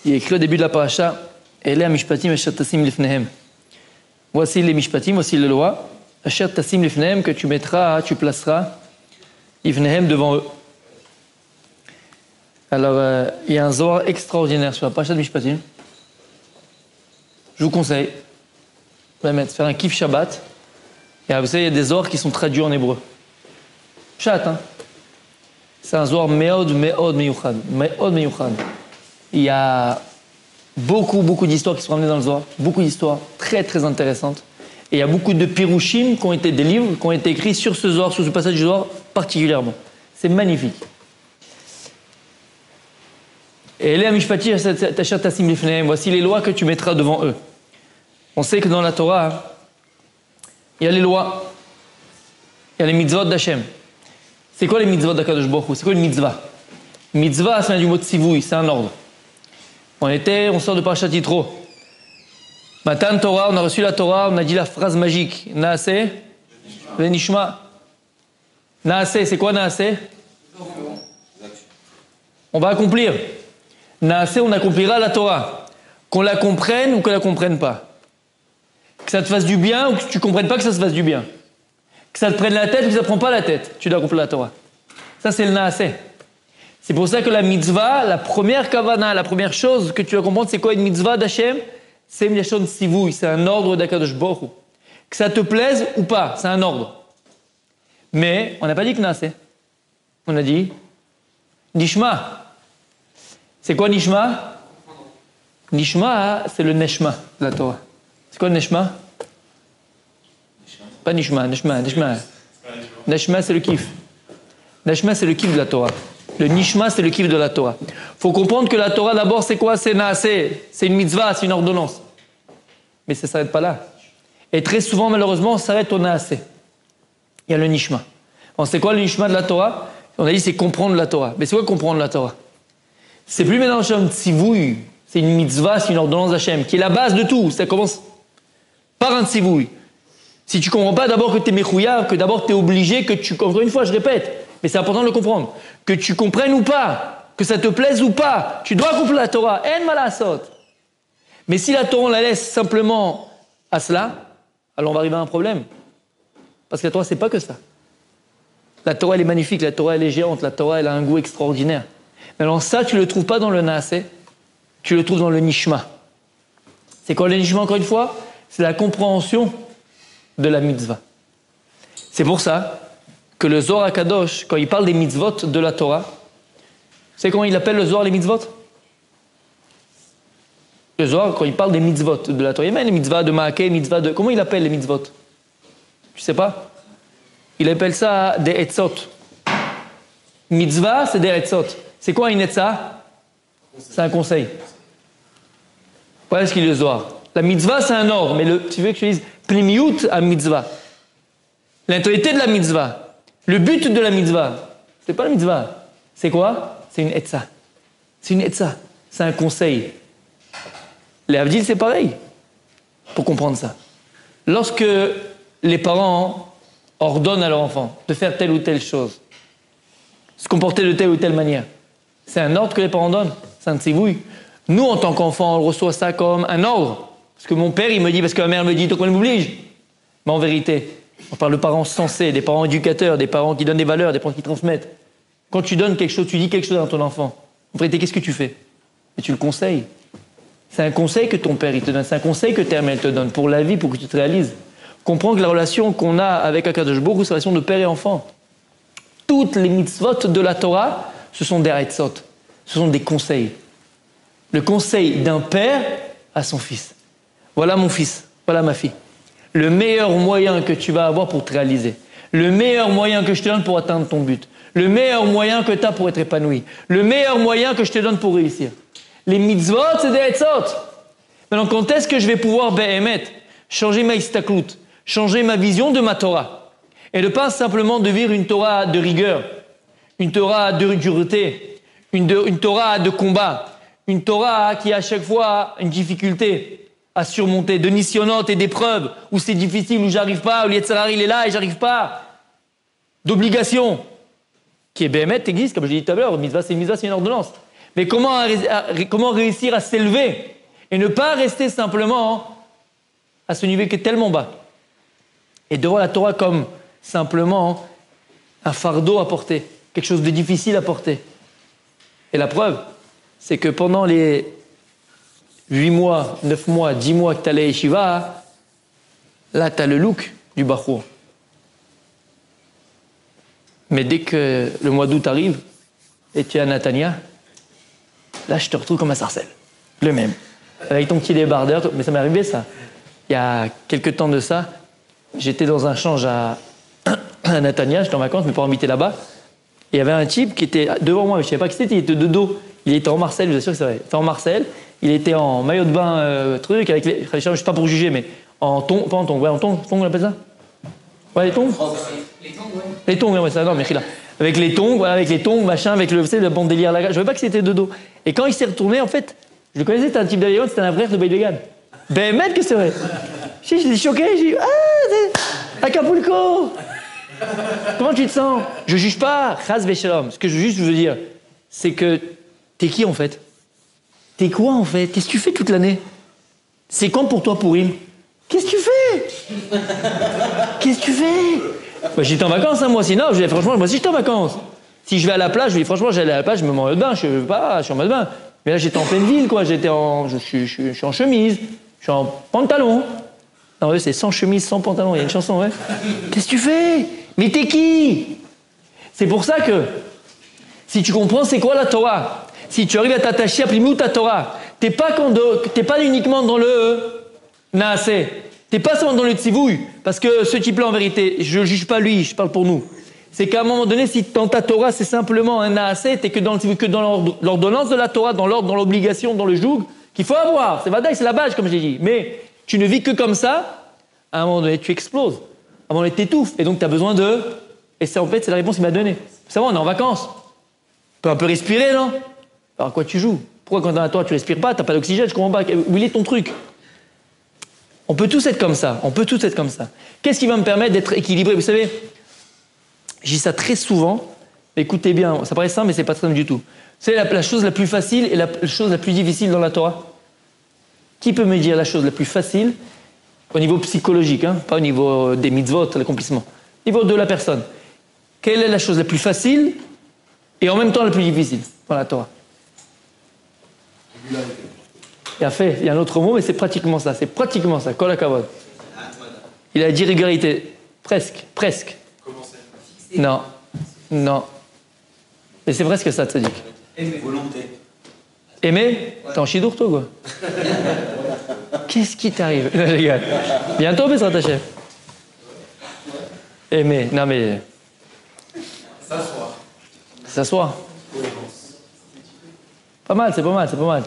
Il est écrit au début de la paracha, Ele mishpatim asher tasim lifnehem. Voici les mishpatim, voici les lois, asher tasim lifnehem, que tu mettras, tu placeras, lifnehem devant eux. Alors, il y a un zohar extraordinaire sur la paracha de mishpatim. Je vous conseille de faire un kiff Shabbat. Et vous savez, il y a des zohars qui sont traduits en hébreu. Chat, hein. C'est un zohar meod meyuchad. Meod meyuchad. Il y a beaucoup d'histoires qui sont ramenées dans le zohar. Beaucoup d'histoires très très intéressantes. Et il y a beaucoup de pirushim qui ont été des livres, qui ont été écrits sur ce zohar, sur ce passage du zohar particulièrement. C'est magnifique. Et les mishpatim asher tasim lifnehem. Voici les lois que tu mettras devant eux. On sait que dans la Torah, il y a les lois, il y a les mitzvot d'Hachem. C'est quoi les mitzvot d'Akadosh Baruch Hu? C'est quoi une mitzvah? Mitzvah, ça vient du mot tzivui, c'est un ordre. On sort de Parashat Yitro. Matan Torah, on a reçu la Torah, on a dit la phrase magique. Naaseh, venishma. Naaseh, c'est quoi Naaseh? On va accomplir. Naaseh, on accomplira la Torah. Qu'on la comprenne ou qu'on la comprenne pas. Que ça te fasse du bien ou que tu ne comprennes pas que ça se fasse du bien. Que ça te prenne la tête ou que ça ne te prend pas la tête. Tu dois accomplir la Torah. Ça, c'est le Naaseh. C'est pour ça que la mitzvah, la première kavana, la première chose que tu dois comprendre, c'est quoi une mitzvah d'Hachem? C'est Miyashon Sivui, c'est un ordre d'Akadosh Baruch Hu. Que ça te plaise ou pas, c'est un ordre. Mais on n'a pas dit que Naaseh. On a dit Nishma. C'est quoi Nishma? Nishma, c'est le Neshma de la Torah. C'est quoi le Neshma? Pas Nishma, Neshma. Neshma, c'est le kiff. Neshma, c'est le kiff de la Torah. Le Nishma, c'est le kiff de la Torah. Il faut comprendre que la Torah, d'abord, c'est quoi? C'est Naaseh. C'est une mitzvah, c'est une ordonnance. Mais ça ne s'arrête pas là. Et très souvent, malheureusement, on s'arrête au Naaseh. Il y a le Nishma. Bon, c'est quoi le Nishma de la Torah? On a dit c'est comprendre la Torah. Mais c'est quoi comprendre la Torah? C'est plus maintenant un tzivouï. C'est une mitzvah, c'est une ordonnance d'Hachem, qui est la base de tout. Ça commence par un tzivouï. Si tu ne comprends pas d'abord que tu es mechouya, que d'abord tu es obligé, encore une fois, je répète, mais c'est important de le comprendre, que tu comprennes ou pas, que ça te plaise ou pas, tu dois accomplir la Torah. En malasot. Mais si la Torah, on la laisse simplement à cela, alors on va arriver à un problème. Parce que la Torah, c'est pas que ça. La Torah, elle est magnifique, la Torah, elle est géante, la Torah, elle a un goût extraordinaire. Mais alors ça, tu ne le trouves pas dans le Naaseh, tu le trouves dans le Nishma. C'est quoi le Nishma, encore une fois? C'est la compréhension de la mitzvah. C'est pour ça que le Zohar HaKadosh, quand il parle des mitzvot de la Torah, c'est comment il appelle le Zohar les mitzvot? Le Zohar, quand il parle des mitzvot de la Torah, il y a même les mitzvahs de Maakeh, mitzvahs de... Comment il appelle les mitzvot? Tu sais pas? Il appelle ça des etzot. Mitzvah, c'est des etzot. C'est quoi une etza? C'est un conseil. Voilà ce qu'il est le Zohar. La mitzvah, c'est un ordre, mais tu veux que je dise plimiyut à mitzvah. L'intériorité de la mitzvah. Le but de la mitzvah. C'est pas la mitzvah. C'est quoi? C'est une etza. C'est une etza. C'est un conseil. Les Havdil, c'est pareil. Pour comprendre ça. Lorsque les parents ordonnent à leur enfant de faire telle ou telle chose, se comporter de telle ou telle manière, c'est un ordre que les parents donnent. C'est un tzivouï. Nous, en tant qu'enfants, on reçoit ça comme un ordre. Parce que mon père, il me dit, parce que ma mère me dit, donc on m'oblige. Mais en vérité, on parle de parents sensés, des parents éducateurs, des parents qui donnent des valeurs, des parents qui transmettent. Quand tu donnes quelque chose, tu dis quelque chose à ton enfant. En vérité, qu'est-ce que tu fais? Et tu le conseilles. C'est un conseil que ton père il te donne, c'est un conseil que ta mère te donne pour la vie, pour que tu te réalises. Comprends que la relation qu'on a avec Akadosh Baruch Hu, c'est la relation de père et enfant. Toutes les mitzvot de la Torah, ce sont des haetzot, ce sont des conseils. Le conseil d'un père à son fils. Voilà mon fils, voilà ma fille. Le meilleur moyen que tu vas avoir pour te réaliser. Le meilleur moyen que je te donne pour atteindre ton but. Le meilleur moyen que tu as pour être épanoui. Le meilleur moyen que je te donne pour réussir. Les mitzvot, c'est des haetzot. Maintenant, quand est-ce que je vais pouvoir, changer ma istaklut, changer ma vision de ma Torah? Et ne pas simplement de vivre une Torah de rigueur, une Torah de dureté, une Torah de combat, une Torah qui a à chaque fois une difficulté à surmonter, de nisyonotes et d'épreuves, où c'est difficile, où j'arrive pas, où l'Yetzer Hara il est là et j'arrive pas, d'obligation, qui est existe, comme je l'ai dit tout à l'heure, mitzvah c'est une ordonnance. Mais comment réussir à s'élever et ne pas rester simplement à ce niveau qui est tellement bas. Et de voir la Torah comme simplement un fardeau à porter, quelque chose de difficile à porter. Et la preuve, c'est que pendant les 8 mois, 9 mois, 10 mois que tu allais à Yeshiva, là tu as le look du Bachour. Mais dès que le mois d'août arrive, et tu es à Natania, là je te retrouve comme un sarcelle, le même. Avec ton petit débardeur, mais ça m'est arrivé ça. Il y a quelques temps de ça, j'étais dans un change à Natania, j'étais en vacances, mes parents m'invitaient là-bas. Et il y avait un type qui était devant moi, mais je ne savais pas qui c'était, il était de dos. Il était en Marseille, je vous assure que c'est vrai. Il était en Marseille, il était en maillot de bain, truc, avec les. Je ne suis pas pour juger, mais en tongs, pas en tongs, ouais, en tongs, on appelle ça. Ouais, les tongs. Les tongs, ouais. Les tongs, ouais, ça, non, mais là. Avec les tongs, voilà, avec les tongs, machin, avec le, vous savez, le bon délire là. Je ne savais pas que c'était de dos. Et quand il s'est retourné, en fait, je le connaissais, c'était un type d'avion, c'était un frère de Beïlegan. Ben, mec, que c'est vrai. J'étais choqué, j'ai dit, ah, c'est Acapulco. Comment tu te sens? Je juge pas, Chas Veshalom. Ce que je veux dire, c'est que t'es qui en fait? T'es quoi en fait? Qu'est-ce que tu fais toute l'année? C'est quand pour toi Pourim? Qu'est-ce que tu fais? Qu'est-ce que tu fais? Bah, j'étais en vacances, hein, moi aussi. Non, franchement, moi aussi j'étais en vacances. Si je vais à la plage, franchement, j'allais à la plage, je me mets en mode bain. Je suis en mode bain. Mais là, j'étais en pleine ville, quoi. Je suis en chemise, je suis en pantalon. Non, c'est sans chemise, sans pantalon. Il y a une chanson, ouais. Qu'est-ce que tu fais? Mais t'es qui? C'est pour ça que, si tu comprends c'est quoi la Torah, si tu arrives à t'attacher à Plimout ta Torah, t'es pas uniquement dans le Naaseh, t'es pas seulement dans le Tzivouï, parce que ce type-là, en vérité, je juge pas lui, je parle pour nous. C'est qu'à un moment donné, si dans ta Torah, c'est simplement un Naaseh, t'es que dans le Tzivouï, que dans l'ordonnance de la Torah, dans l'ordre, dans l'obligation, dans le joug, qu'il faut avoir. C'est Vadaï, c'est la base, comme j'ai dit. Mais tu ne vis que comme ça, à un moment donné, tu exploses. À un moment donné, t'étouffes. Et donc, tu as besoin de... Et ça, en fait, c'est la réponse qu'il m'a donnée. C'est bon, on est en vacances. Tu peux un peu respirer, non? Alors, à quoi tu joues? Pourquoi quand dans la Torah, tu respires pas? T'as pas d'oxygène, je comprends pas. Où il est ton truc? On peut tous être comme ça. On peut tous être comme ça. Qu'est-ce qui va me permettre d'être équilibré? Vous savez, je dis ça très souvent. Écoutez bien, ça paraît simple, mais c'est pas simple du tout. C'est la chose la plus facile et la chose la plus difficile dans la Torah. Qui peut me dire la chose la plus facile au niveau psychologique, hein, pas au niveau des mitzvot, l'accomplissement, au niveau de la personne? Quelle est la chose la plus facile et en même temps la plus difficile dans la Torah? Il y a un autre mot, mais c'est pratiquement ça. C'est pratiquement ça. Kol hakavod. Il a dit régularité. Presque. Comment c'est? Non. Mais c'est presque ça, Tzadik. Volonté. Aimer? T'es en chidour, toi, quoi? Qu'est-ce qui t'arrive? Non, les gars. Bientôt, Bezrat Hashem. Aimer. Non, mais... S'asseoir. Pas mal, c'est pas mal.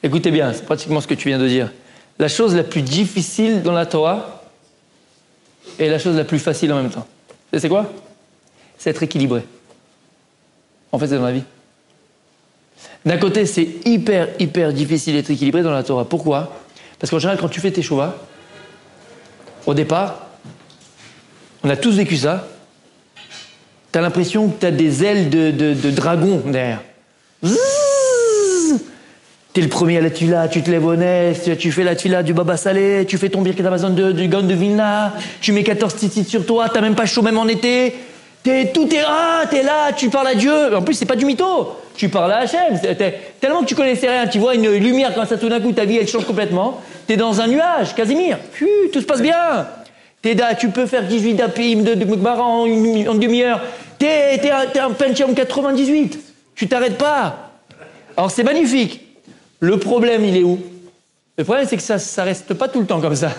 Écoutez bien, c'est pratiquement ce que tu viens de dire. La chose la plus difficile dans la Torah est la chose la plus facile en même temps. C'est quoi? C'est être équilibré. En fait, c'est dans la vie. D'un côté, c'est hyper difficile d'être équilibré dans la Torah. Pourquoi? Parce qu'en général, quand tu fais tes chouvas, au départ, on a tous vécu ça, tu as l'impression que tu as des ailes de dragon derrière. Tu es le premier à la tfila, tu te lèves au nez, tu fais la tfila du Baba Salé, tu fais ton Birkat Hamazon du Gaon de Vilna, tu mets 14 tzitzit sur toi, tu n'as même pas chaud même en été, t'es là, tu parles à Dieu. En plus, c'est pas du mytho. Tu parles à Hachem. Tellement que tu connaissais rien, tu vois une lumière comme ça, tout d'un coup, ta vie, elle change complètement. T'es dans un nuage, Casimir. Tout se passe bien. Tu peux faire 18 dapim de Gemara en demi-heure. T'es un Pentium 98. Tu t'arrêtes pas. Alors, c'est magnifique. Le problème, il est où? Le problème, c'est que ça reste pas tout le temps comme ça.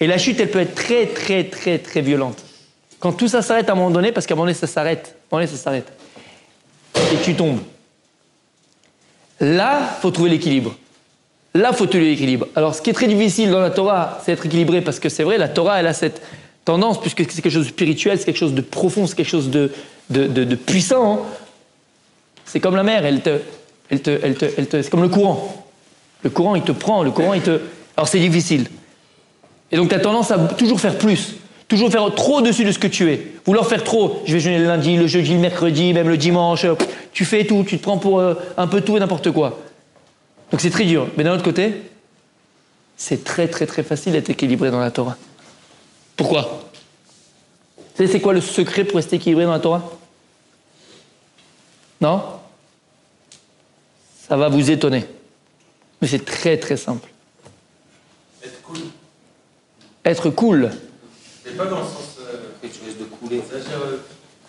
Et la chute, elle peut être très violente. Quand tout ça s'arrête à un moment donné, parce qu'à un moment donné, ça s'arrête. Et tu tombes. Là, faut trouver l'équilibre. Alors, ce qui est très difficile dans la Torah, c'est être équilibré, parce que c'est vrai, la Torah, elle a cette tendance, puisque c'est quelque chose de spirituel, c'est quelque chose de profond, c'est quelque chose de puissant. Hein. C'est comme la mer, c'est comme le courant. Le courant, il te prend, Alors, c'est difficile. Et donc, tu as tendance à toujours faire plus. Toujours faire trop au-dessus de ce que tu es. Vouloir faire trop. Je vais jeûner le lundi, le jeudi, le mercredi, même le dimanche. tu fais tout, tu te prends pour un peu tout et n'importe quoi. Donc c'est très dur. Mais d'un autre côté, c'est très très très facile d'être équilibré dans la Torah. Pourquoi? Vous savez c'est quoi le secret pour rester équilibré dans la Torah? Non? Ça va vous étonner. Mais c'est très très simple. Être cool. Être cool. Mais pas dans le sens que tu risques de couler. C'est-à-dire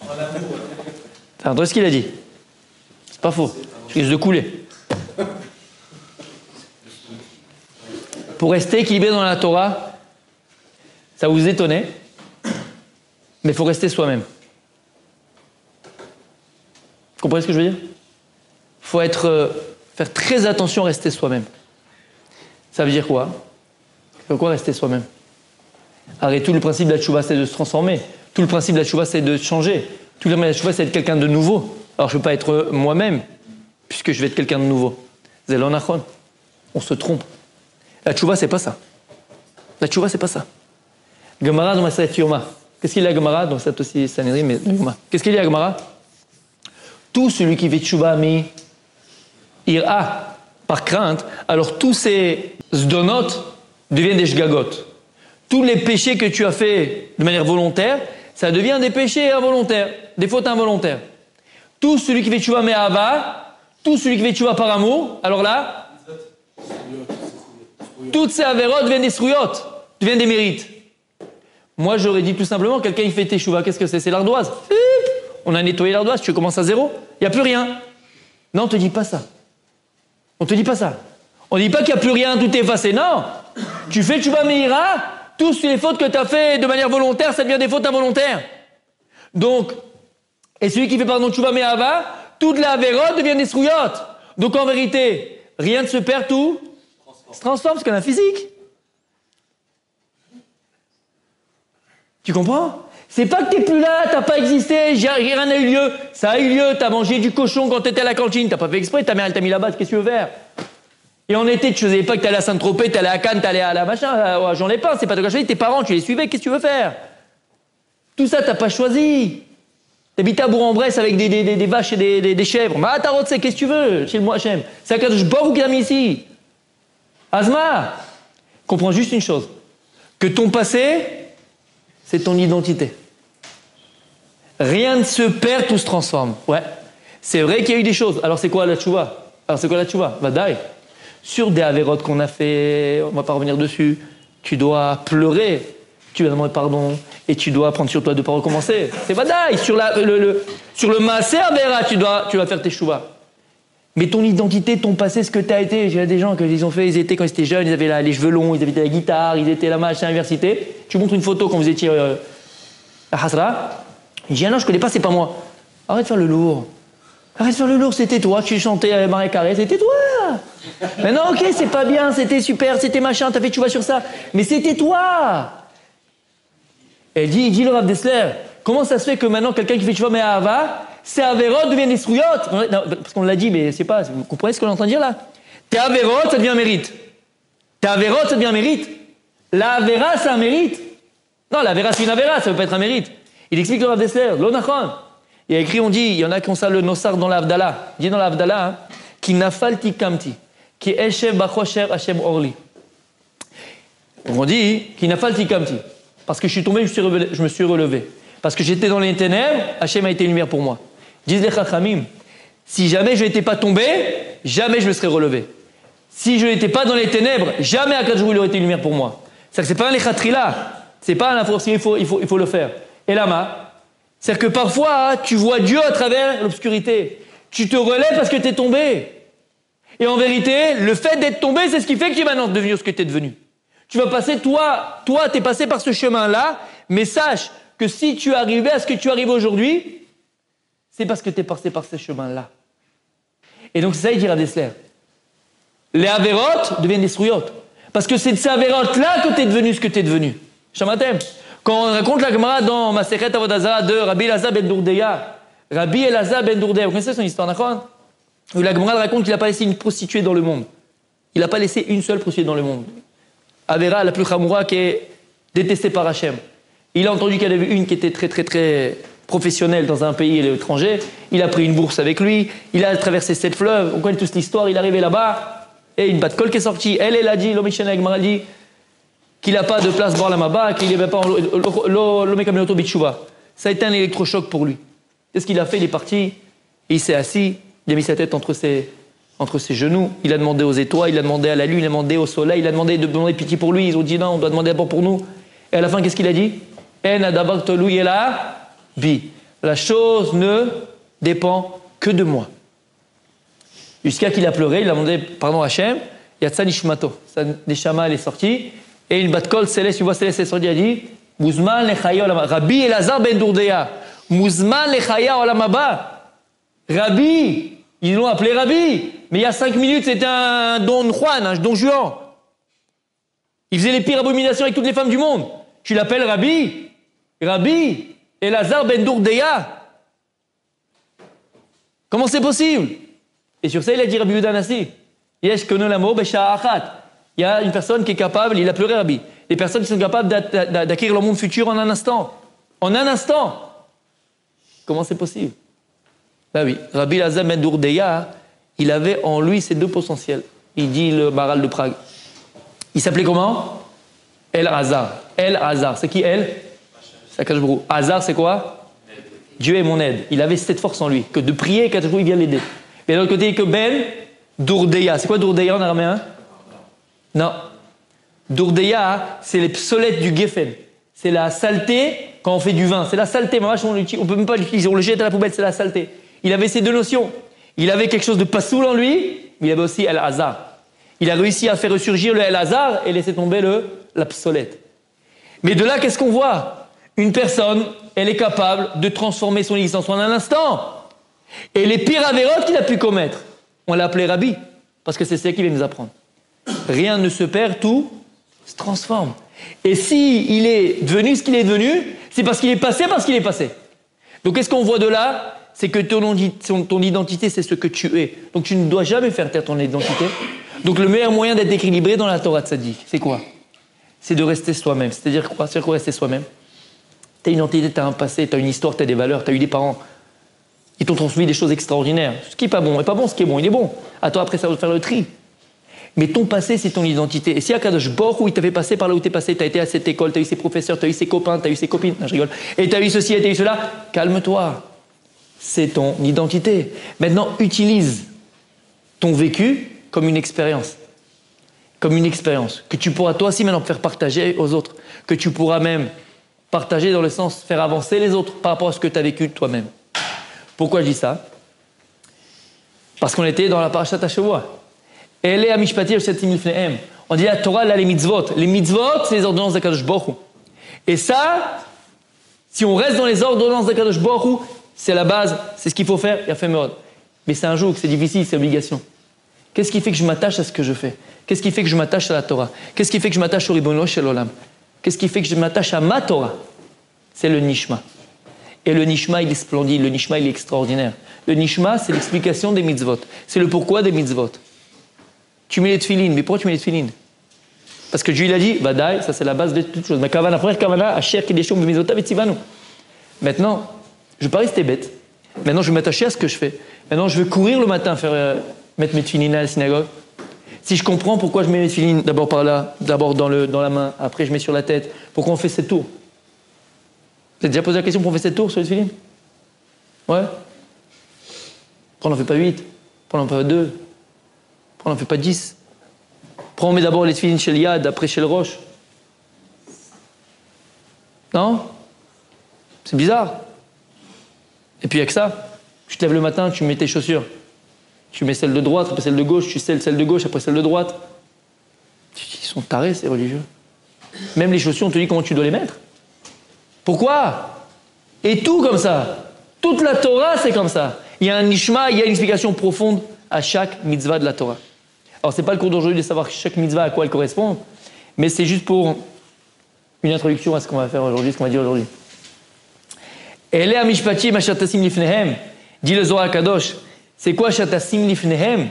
en amour. T'as entendu ce qu'il a dit? C'est pas faux. Je risque de couler. Pour rester équilibré dans la Torah, ça va vous étonner, mais il faut rester soi-même. Vous comprenez ce que je veux dire? Il faut faire très attention à rester soi-même. Ça veut dire quoi? Ça veut quoi rester soi-même? Arrête, tout le principe de la tchouva, c'est de se transformer. Tout le principe de la tchouva, c'est de changer. Tout le principe de la tchouva, c'est d'être quelqu'un de nouveau. Alors je ne peux pas être moi-même, puisque je vais être quelqu'un de nouveau. Zélanachon. On se trompe. La tchouva, c'est pas ça. La tchouva, c'est pas ça. Gemara dans Maseret Yoma. Qu'est-ce qu'il y a à Gemara? Donc c'est aussi Sanhedrin, mais Yoma. Qu'est-ce qu'il y a à Gemara? Tout celui qui fait tchouva mi ira par crainte, alors tous ces zdonot deviennent des shgagot. Tous les péchés que tu as fait de manière volontaire, ça devient des péchés involontaires, des fautes involontaires. Tout celui qui fait tchouva mi ahava, tout celui qui fait tchouva par amour, alors là, toutes ces avérotes deviennent des srouyot, deviennent des mérites. Moi, j'aurais dit tout simplement, quelqu'un qui fait teshuva, qu'est-ce que c'est? C'est l'ardoise. On a nettoyé l'ardoise, tu commences à zéro, il n'y a plus rien. Non, on ne te dit pas ça. On ne te dit pas ça. On ne dit pas qu'il n'y a plus rien, tout est effacé. Non. Tu fais teshuva meira, toutes les fautes que tu as fait de manière volontaire, ça devient des fautes involontaires. Donc, et celui qui fait pardon teshuva me'ava, toutes les avérotes deviennent des srouyot. Donc en vérité, rien ne se perd, tout se transforme, c'est comme la physique. Tu comprends? C'est pas que t'es plus là, t'as pas existé, rien n'a eu lieu. Ça a eu lieu, t'as mangé du cochon quand t'étais à la cantine, t'as pas fait exprès, ta mère elle t'a mis là-bas, qu'est-ce que tu veux faire? Et en été, tu faisais pas que t'allais à Saint-Tropez, t'allais à Cannes, t'allais à la machin, à Jean-les-Pins, c'est pas toi qui as choisi, tes parents, tu les suivais, qu'est-ce que tu veux faire? Tout ça, t'as pas choisi. T'habitais à Bourg-en-Bresse avec des vaches et des chèvres. Mais Tarot, c'est qu'est-ce que tu veux, chez le Moachem? C'est un cas de je bois ou qui t'a mis ici. Asma, comprends juste une chose, que ton passé, c'est ton identité. Rien ne se perd, tout se transforme. Ouais, c'est vrai qu'il y a eu des choses. Alors c'est quoi la tchouva? Vadaï. Sur des avérotes qu'on a fait, on va pas revenir dessus, tu dois pleurer, tu vas demander pardon, et tu dois prendre sur toi de ne pas recommencer. C'est vadaï. Sur le maaseh avéra, tu dois faire tes tchouva. Mais ton identité, ton passé, ce que tu as été, j'ai des gens que ils ont fait, ils étaient quand ils étaient jeunes, ils avaient les cheveux longs, ils avaient la guitare, ils étaient là-bas à l'université. Tu montres une photo quand vous étiez à Hasra. Il dit, ah non, je connais pas, c'est pas moi. Arrête de faire le lourd. Arrête de faire le lourd, c'était toi, tu chantais à Marais Carré, c'était toi. Mais non, ok, c'est pas bien, c'était super, c'était machin, t'as fait tu vas sur ça. Mais c'était toi. Elle dit, il dit le Rav Dessler, comment ça se fait que maintenant quelqu'un qui fait tu vas mais à Hava, ces avérotes deviennent des strouillottes? Parce qu'on l'a dit, mais c'est pas, vous comprenez ce qu'on est en train de dire là? T'es avérote, ça devient un mérite. T'es avérote, ça devient un mérite. La avéra, c'est un mérite. Non, la avéra, c'est une avéra, ça veut pas être un mérite. Il explique le Rav Dessler, l'onachon. Il y a écrit, on dit, il y en a qui ont ça le nosar dans l'Avdallah. Il dit dans l'Avdallah, qui nafalti kamti, qui eshev bachosher Hashem orli. Donc on dit, qui nafalti kamti. Parce que je suis tombé, je me suis relevé. Parce que j'étais dans les ténèbres, Hashem a été lumière pour moi. Disent les Chachamim, si jamais je n'étais pas tombé, jamais je me serais relevé. Si je n'étais pas dans les ténèbres, jamais Akadosh Baruch Hu aurait été lumière pour moi. C'est pas un lechatrila, c'est pas un force, il faut le faire. Et lama, c'est-à-dire que parfois, tu vois Dieu à travers l'obscurité. Tu te relèves parce que tu es tombé. Et en vérité, le fait d'être tombé, c'est ce qui fait que tu es maintenant devenu ce que tu es devenu. Tu vas passer, toi, tu es passé par ce chemin-là, mais sache que si tu arrivais à ce que tu arrives aujourd'hui, c'est parce que tu es passé par ce chemin-là. Et donc, c'est ça, il dit Rav Dessler. Les avérotes deviennent des strouillottes. Parce que c'est de ces avérotes-là que tu es devenu ce que tu es devenu. Shamatem. Quand on raconte la Gemara dans Masechet Avodah Zarah de Rabbi Elazar ben Dourdeya, Rabbi Elazar ben Dourdeya, vous connaissez son histoire, d'accord? Où la Gemara raconte qu'il n'a pas laissé une prostituée dans le monde. Il n'a pas laissé une seule prostituée dans le monde. Avera la plus chamoura qui est détestée par Hachem. Il a entendu qu'il y en avait une qui était très très très professionnel dans un pays étranger. Il a pris une bourse avec lui. Il a traversé 7 fleuves. On connaît tous l'histoire. Il est arrivé là-bas. Et une batte colle qui est sortie. Elle a dit, l'Omicheneg dit qu'il n'a pas de place boire la maba, qu'il n'est pas l'Omekameloto Bichouva. Ça a été un électrochoc pour lui. Qu'est-ce qu'il a fait? Il est parti. Et il s'est assis. Il a mis sa tête entre ses genoux. Il a demandé aux étoiles. Il a demandé à la lune. Il a demandé au soleil. Il a demandé de demander pitié pour lui. Ils ont dit non, on doit demander d'abord pour nous. Et à la fin, qu'est-ce qu'il a dit? La chose ne dépend que de moi. Jusqu'à qu'il a pleuré, il a demandé pardon à Hachem, Yatsa Nishmato. Sa neshama, elle est sortie, et une batte-colle céleste, une voix céleste est sortie, elle a dit, Mouzman lechaya olam, Rabbi Elazar ben Dourdeya, Mouzman lechaya olam haba. Rabbi, ils l'ont appelé Rabbi, mais il y a 5 minutes, c'était un Don Juan, un Don Juan. Il faisait les pires abominations avec toutes les femmes du monde. Tu l'appelles Rabbi? Rabbi Elazar ben Dourdeya. Comment c'est possible? Et sur ça, il a dit Rabbi Yehuda Nassi. Yesh kono lamo b'sha'a achat. Il y a une personne qui est capable, il a pleuré Rabbi. Les personnes qui sont capables d'acquérir le monde futur en un instant. En un instant. Comment c'est possible? Ben oui, Rabbi Elazar ben Dourdeya, il avait en lui ces deux potentiels. Il dit le Maharal de Prague. Il s'appelait comment? El Hazar. El Hazar. C'est qui El? C'est Akadosh Baruch Hu. Hazar, c'est quoi? Dieu est mon aide. Il avait cette force en lui, que de prier, qu'Akadosh Baruch Hu vient l'aider. Et de l'autre côté, que Ben Dourdeya. C'est quoi Dourdeya en araméen? Non. Dourdeya, c'est les psolettes du Geffen. C'est la saleté quand on fait du vin. C'est la saleté. On ne peut même pas l'utiliser. On le jette à la poubelle, c'est la saleté. Il avait ces deux notions. Il avait quelque chose de passoul en lui, mais il avait aussi El Hazar. Il a réussi à faire ressurgir le El Hazar et laisser tomber la psolette. Mais de là, qu'est-ce qu'on voit? Une personne, elle est capable de transformer son existence en un instant. Et les pires avérotes qu'il a pu commettre, on l'a appelé Rabbi, parce que c'est ce qu'il vient nous apprendre. Rien ne se perd, tout se transforme. Et si il est devenu ce qu'il est devenu, c'est parce qu'il est passé, Donc qu'est-ce qu'on voit de là? C'est que ton identité, c'est ce que tu es. Donc tu ne dois jamais faire taire ton identité. Donc le meilleur moyen d'être équilibré dans la Torah tzaddik, c'est quoi? C'est de rester soi-même. C'est-à-dire quoi? C'est quoi rester soi-même? Tu as une identité, tu as un passé, tu as une histoire, tu as des valeurs, tu as eu des parents. Ils t'ont transmis des choses extraordinaires. Ce qui n'est pas bon est pas bon, ce qui est bon, il est bon. À toi après ça de faire le tri. Mais ton passé, c'est ton identité. Et si à Kadosh Baruch Hu, il t'avait passé par là où tu es passé, tu as été à cette école, tu as eu ses professeurs, tu as eu ses copains, tu as eu ses copines, non, je rigole, et tu as eu ceci et tu as eu cela, calme-toi. C'est ton identité. Maintenant, utilise ton vécu comme une expérience. Comme une expérience que tu pourras toi aussi maintenant faire partager aux autres. Que tu pourras même partager dans le sens faire avancer les autres par rapport à ce que tu as vécu toi-même. Pourquoi je dis ça? Parce qu'on était dans la parashat Hashavua. Elle est à Mishpati Shetim Lifnehem. On dit la Torah, là, les mitzvot. Les mitzvot, c'est les ordonnances d'Akadosh Baruch Hu. Et ça, si on reste dans les ordonnances d'Akadosh Baruch Hu, c'est la base, c'est ce qu'il faut faire, il y a fait merde. Mais c'est un jour, c'est difficile, c'est obligation. Qu'est-ce qui fait que je m'attache à ce que je fais? Qu'est-ce qui fait que je m'attache à la Torah? Qu'est-ce qui fait que je m'attache au Ribono Shel Olam? Qu'est-ce qui fait que je m'attache à ma Torah? C'est le Nishma. Et le Nishma, il est splendide, le Nishma, il est extraordinaire. Le Nishma, c'est l'explication des mitzvot. C'est le pourquoi des mitzvot. Tu mets les tefilines, mais pourquoi tu mets les tefilines? Parce que Dieu, il a dit, Vadaï, ça c'est la base de toutes choses. Ma kavana, première kavana, Asher Kedeshom B'mizotav et Tzivanu. Maintenant, je ne veux pas rester bête. Maintenant, je vais m'attacher à ce que je fais. Maintenant, je veux courir le matin, mettre mes tefilines à la synagogue. Si je comprends pourquoi je mets mes tefilines d'abord par là, d'abord dans la main, après je mets sur la tête, pourquoi on fait 7 tours? Vous avez déjà posé la question pourquoi on fait 7 tours sur les tefilines? Ouais. Pourquoi on n'en fait pas 8? Pourquoi on n'en fait pas 2? Pourquoi on n'en fait pas 10? Pourquoi on met d'abord les tefilines chez le Yad, après chez le Roche? Non? C'est bizarre. Et puis il n'y a que ça. Tu te lèves le matin, tu mets tes chaussures. Tu mets celle de droite, après celle de gauche, tu scelles celle de gauche, après celle de droite. Ils sont tarés, ces religieux. Même les chaussures, on te dit comment tu dois les mettre. Pourquoi? Et tout comme ça. Toute la Torah, c'est comme ça. Il y a un nishma, il y a une explication profonde à chaque mitzvah de la Torah. Alors, ce n'est pas le cours d'aujourd'hui de savoir chaque mitzvah à quoi elle correspond, mais c'est juste pour une introduction à ce qu'on va faire aujourd'hui, ce qu'on va dire aujourd'hui. Elle est à Mishpati, ma shatasim lifnehem. Dit le Zohar Kadosh. C'est quoi shatasim lifnehem?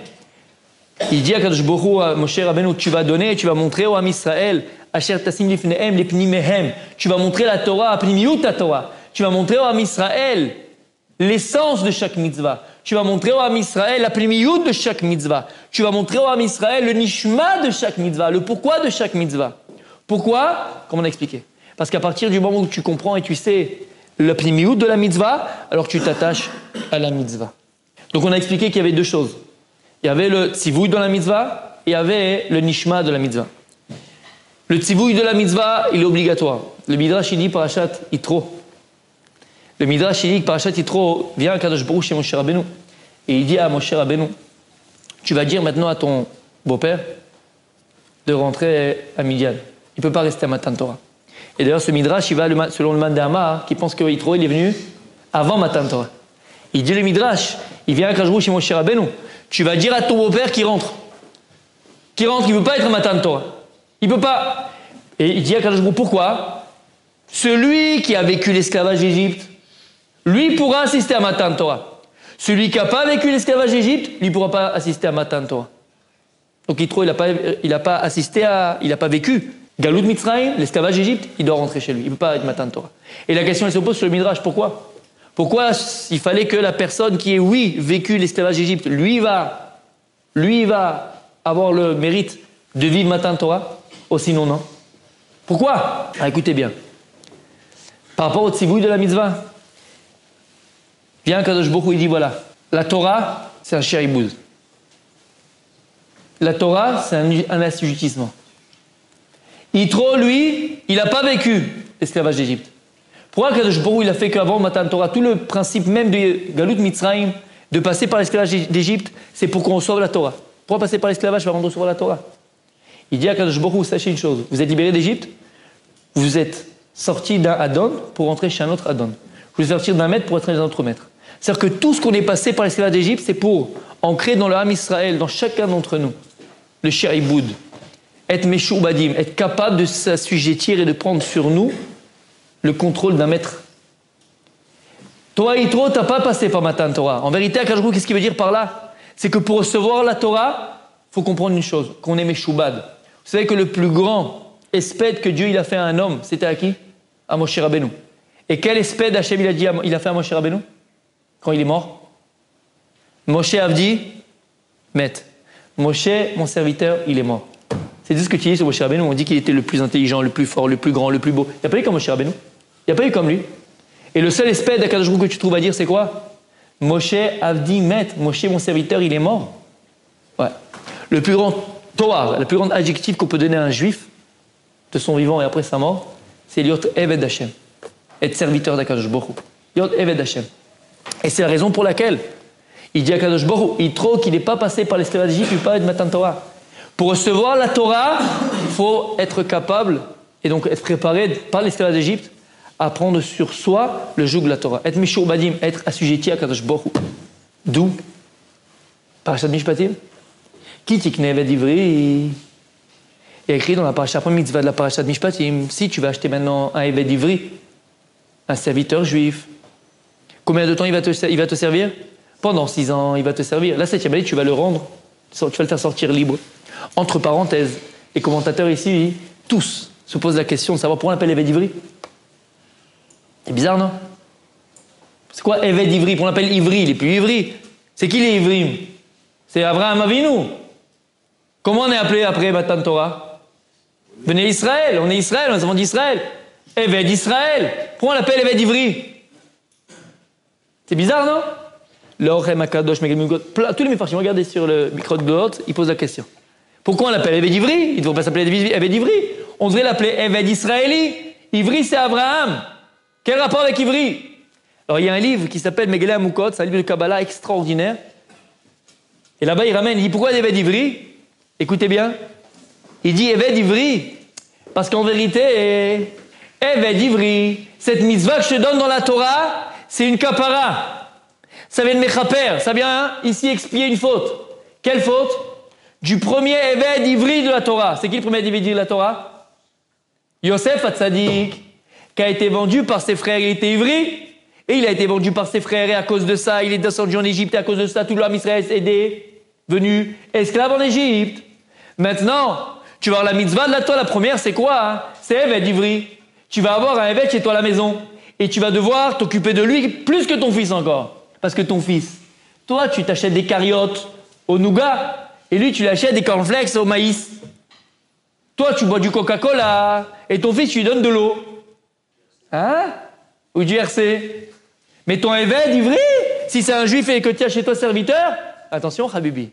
Il dit à Kadosh Baruch Hu, à Moshe Rabbeinu, tu vas donner, tu vas montrer au Am Israël, asher tassim lifnehem, les pnimehem. Tu vas montrer la Torah, pnimiut ta Torah. Tu vas montrer au Ham Israël l'essence de chaque mitzvah. Tu vas montrer au Ham Israël la plémiout de chaque mitzvah. Tu vas montrer au Ham Israël le nishma de chaque mitzvah, le pourquoi de chaque mitzvah. Pourquoi? Comme on a expliqué. Parce qu'à partir du moment où tu comprends et tu sais le plémiout de la mitzvah, alors tu t'attaches à la mitzvah. Donc on a expliqué qu'il y avait deux choses. Il y avait le tzivouï dans la mitzvah et il y avait le nishma de la mitzvah. Le tzivouï de la mitzvah, il est obligatoire. Le Midrash, il dit Parashat Yitro. Le Midrash, il dit que Parashat Yitro vient à Kadosh Baruch chez Moshe Rabbeinu. Et il dit à Moshe Rabbeinu, tu vas dire maintenant à ton beau-père de rentrer à Midian. Il ne peut pas rester à Matan Torah. Et d'ailleurs, ce Midrash, il va selon le Man de Hamar, qui pense que Yitro, il est venu avant Matan Torah. Il dit le Midrash, il vient à Kadosh Baruch chez Moshe Rabbeinu. Tu vas dire à ton beau-père qu'il rentre. Qu'il rentre, il ne peut pas être à Matan Torah. Il ne peut pas. Et il dit à Kadosh Baruch, pourquoi? Celui qui a vécu l'esclavage d'Égypte, lui pourra assister à Matan Torah. Celui qui n'a pas vécu l'esclavage d'Égypte, lui ne pourra pas assister à Matan Torah. Donc Yitro, il n'a pas assisté il n'a pas vécu Galout Mitzrayim, l'esclavage d'Égypte, il doit rentrer chez lui. Il ne peut pas être Matan Torah. Et la question, elle se pose sur le Midrash. Pourquoi? Pourquoi il fallait que la personne qui ait, oui, vécu l'esclavage d'Égypte, lui va avoir le mérite de vivre Matan Torah? Oh, sinon, non. Pourquoi? Écoutez bien. Par rapport au tzivouï de la mitzvah, vient Kadosh Baruch Hu, il dit voilà, la Torah, c'est un shériboud. La Torah, c'est un assujettissement. Yitro, lui, il n'a pas vécu l'esclavage d'Égypte. Pourquoi Kadosh Baruch Hu, il a fait qu'avant Matan Torah, tout le principe même de Galout Mitzrayim, de passer par l'esclavage d'Égypte, c'est pour qu'on reçoive la Torah. Pourquoi passer par l'esclavage avant de recevoir la Torah? Il dit à Kadosh Baruch Hu, sachez une chose, vous êtes libérés d'Égypte, vous êtes sortis d'un Adon pour entrer chez un autre Adon. Vous êtes sortis d'un maître pour entrer dans un autre maître. C'est-à-dire que tout ce qu'on est passé par l'esclavage d'Égypte, c'est pour ancrer dans le Ham Israël, dans chacun d'entre nous, le shériboud, être meshoubadim, être capable de s'assujettir et de prendre sur nous le contrôle d'un maître. Toi, Yitro, tu n'as pas passé par Matan Torah. En vérité, à Kadosh Baruch Hu, qu'est-ce qu'il veut dire par là? C'est que pour recevoir la Torah, il faut comprendre une chose, qu'on est meshoubad. Vous savez que le plus grand espède que Dieu il a fait à un homme, c'était à qui? À Moshe Rabbeinu. Et quel espède Hachem il a fait à Moshe Rabbeinu quand il est mort? Moshe Avdi, met. Moshe, mon serviteur, il est mort. C'est tout ce que tu dis sur Moshe Rabbeinu. On dit qu'il était le plus intelligent, le plus fort, le plus grand, le plus beau. Il n'y a pas eu comme Moshe Rabbeinu. Il n'y a pas eu comme lui. Et le seul espède à Kadosh Baruch Hu que tu trouves à dire, c'est quoi? Moshe Avdi, met. Moshe, mon serviteur, il est mort. Ouais. Le plus grand toar, le plus grand adjectif qu'on peut donner à un juif de son vivant et après sa mort, c'est Liot Eved Hashem, être serviteur d'Akadosh Baruch Hu. Liot Eved Hashem. Et c'est la raison pour laquelle il dit à Kadosh Baruch Hu, qu'il n'est pas passé par l'esclavage d'Égypte, il ne peut pas être Matan Torah. Pour recevoir la Torah, il faut être capable et donc être préparé par l'esclavage d'Égypte à prendre sur soi le joug de la Torah. Être Mishoubadim, être assujetti à Kadosh Baruch Hu. D'où Parashat Mishpatim. Qui tikne Eved Ivri? Il y a écrit dans la parasha mitzvah de la parashat Mishpatim, si tu vas acheter maintenant un Eved Ivri, un serviteur juif, combien de temps il va te servir? Pendant 6 ans, il va te servir. La 7e année, tu vas le rendre, tu vas le faire sortir libre. Entre parenthèses, les commentateurs ici, tous, se posent la question de savoir pourquoi on l'appelle Eved Ivri. C'est bizarre, non? C'est quoi Eved Ivri? Pourquoi on l'appelle Ivri? Il n'est plus Ivri. C'est qui les Ivrim? C'est Abraham Avinu. Comment on est appelé après Matan Torah? Venez Israël, on est Israël, on est enfants d'Israël. Eved Israël. Pourquoi on l'appelle Eved Ivri? C'est bizarre, non? L'Orem Akadosh Megelmugot. Tous les méfarchim, regardez sur le micro de Glot, ils posent la question. Pourquoi on l'appelle Eved Ivri? Il ne devrait pas s'appeler Eved Ivri. On devrait l'appeler Eved Israéli. Ivri, c'est Abraham. Quel rapport avec Ivri? Alors, il y a un livre qui s'appelle Megillah Mukot, c'est un livre de Kabbalah extraordinaire. Et là-bas, il ramène, il dit pourquoi Eved Ivri? Écoutez bien. Il dit Eved Ivri, parce qu'en vérité, Eved Ivri, cette mitzvah que je te donne dans la Torah, c'est une kapara. Ça vient de Mechaper, ça vient ici expier une faute. Quelle faute? Du premier Eved Ivri de la Torah. C'est qui le premier Eved Ivri de la Torah? Yosef Hatzadik, qui a été vendu par ses frères, il était ivri, et il a été vendu par ses frères, et à cause de ça, il est descendu en Égypte, et à cause de ça, tout l'homme Israël est venu esclave en Égypte. Maintenant, tu vas avoir la mitzvah de la Torah, la première, c'est quoi? C'est Eved Ivri. Tu vas avoir un Eved chez toi à la maison. Et tu vas devoir t'occuper de lui plus que ton fils encore. Parce que ton fils, toi, tu t'achètes des cariotes au nougat, et lui, tu lui achètes des cornflakes au maïs. Toi, tu bois du Coca-Cola, et ton fils, tu lui donnes de l'eau. Hein? Ou du RC. Mais ton évêque ivri, si c'est un juif et que tu as chez toi serviteur, attention, Habibi.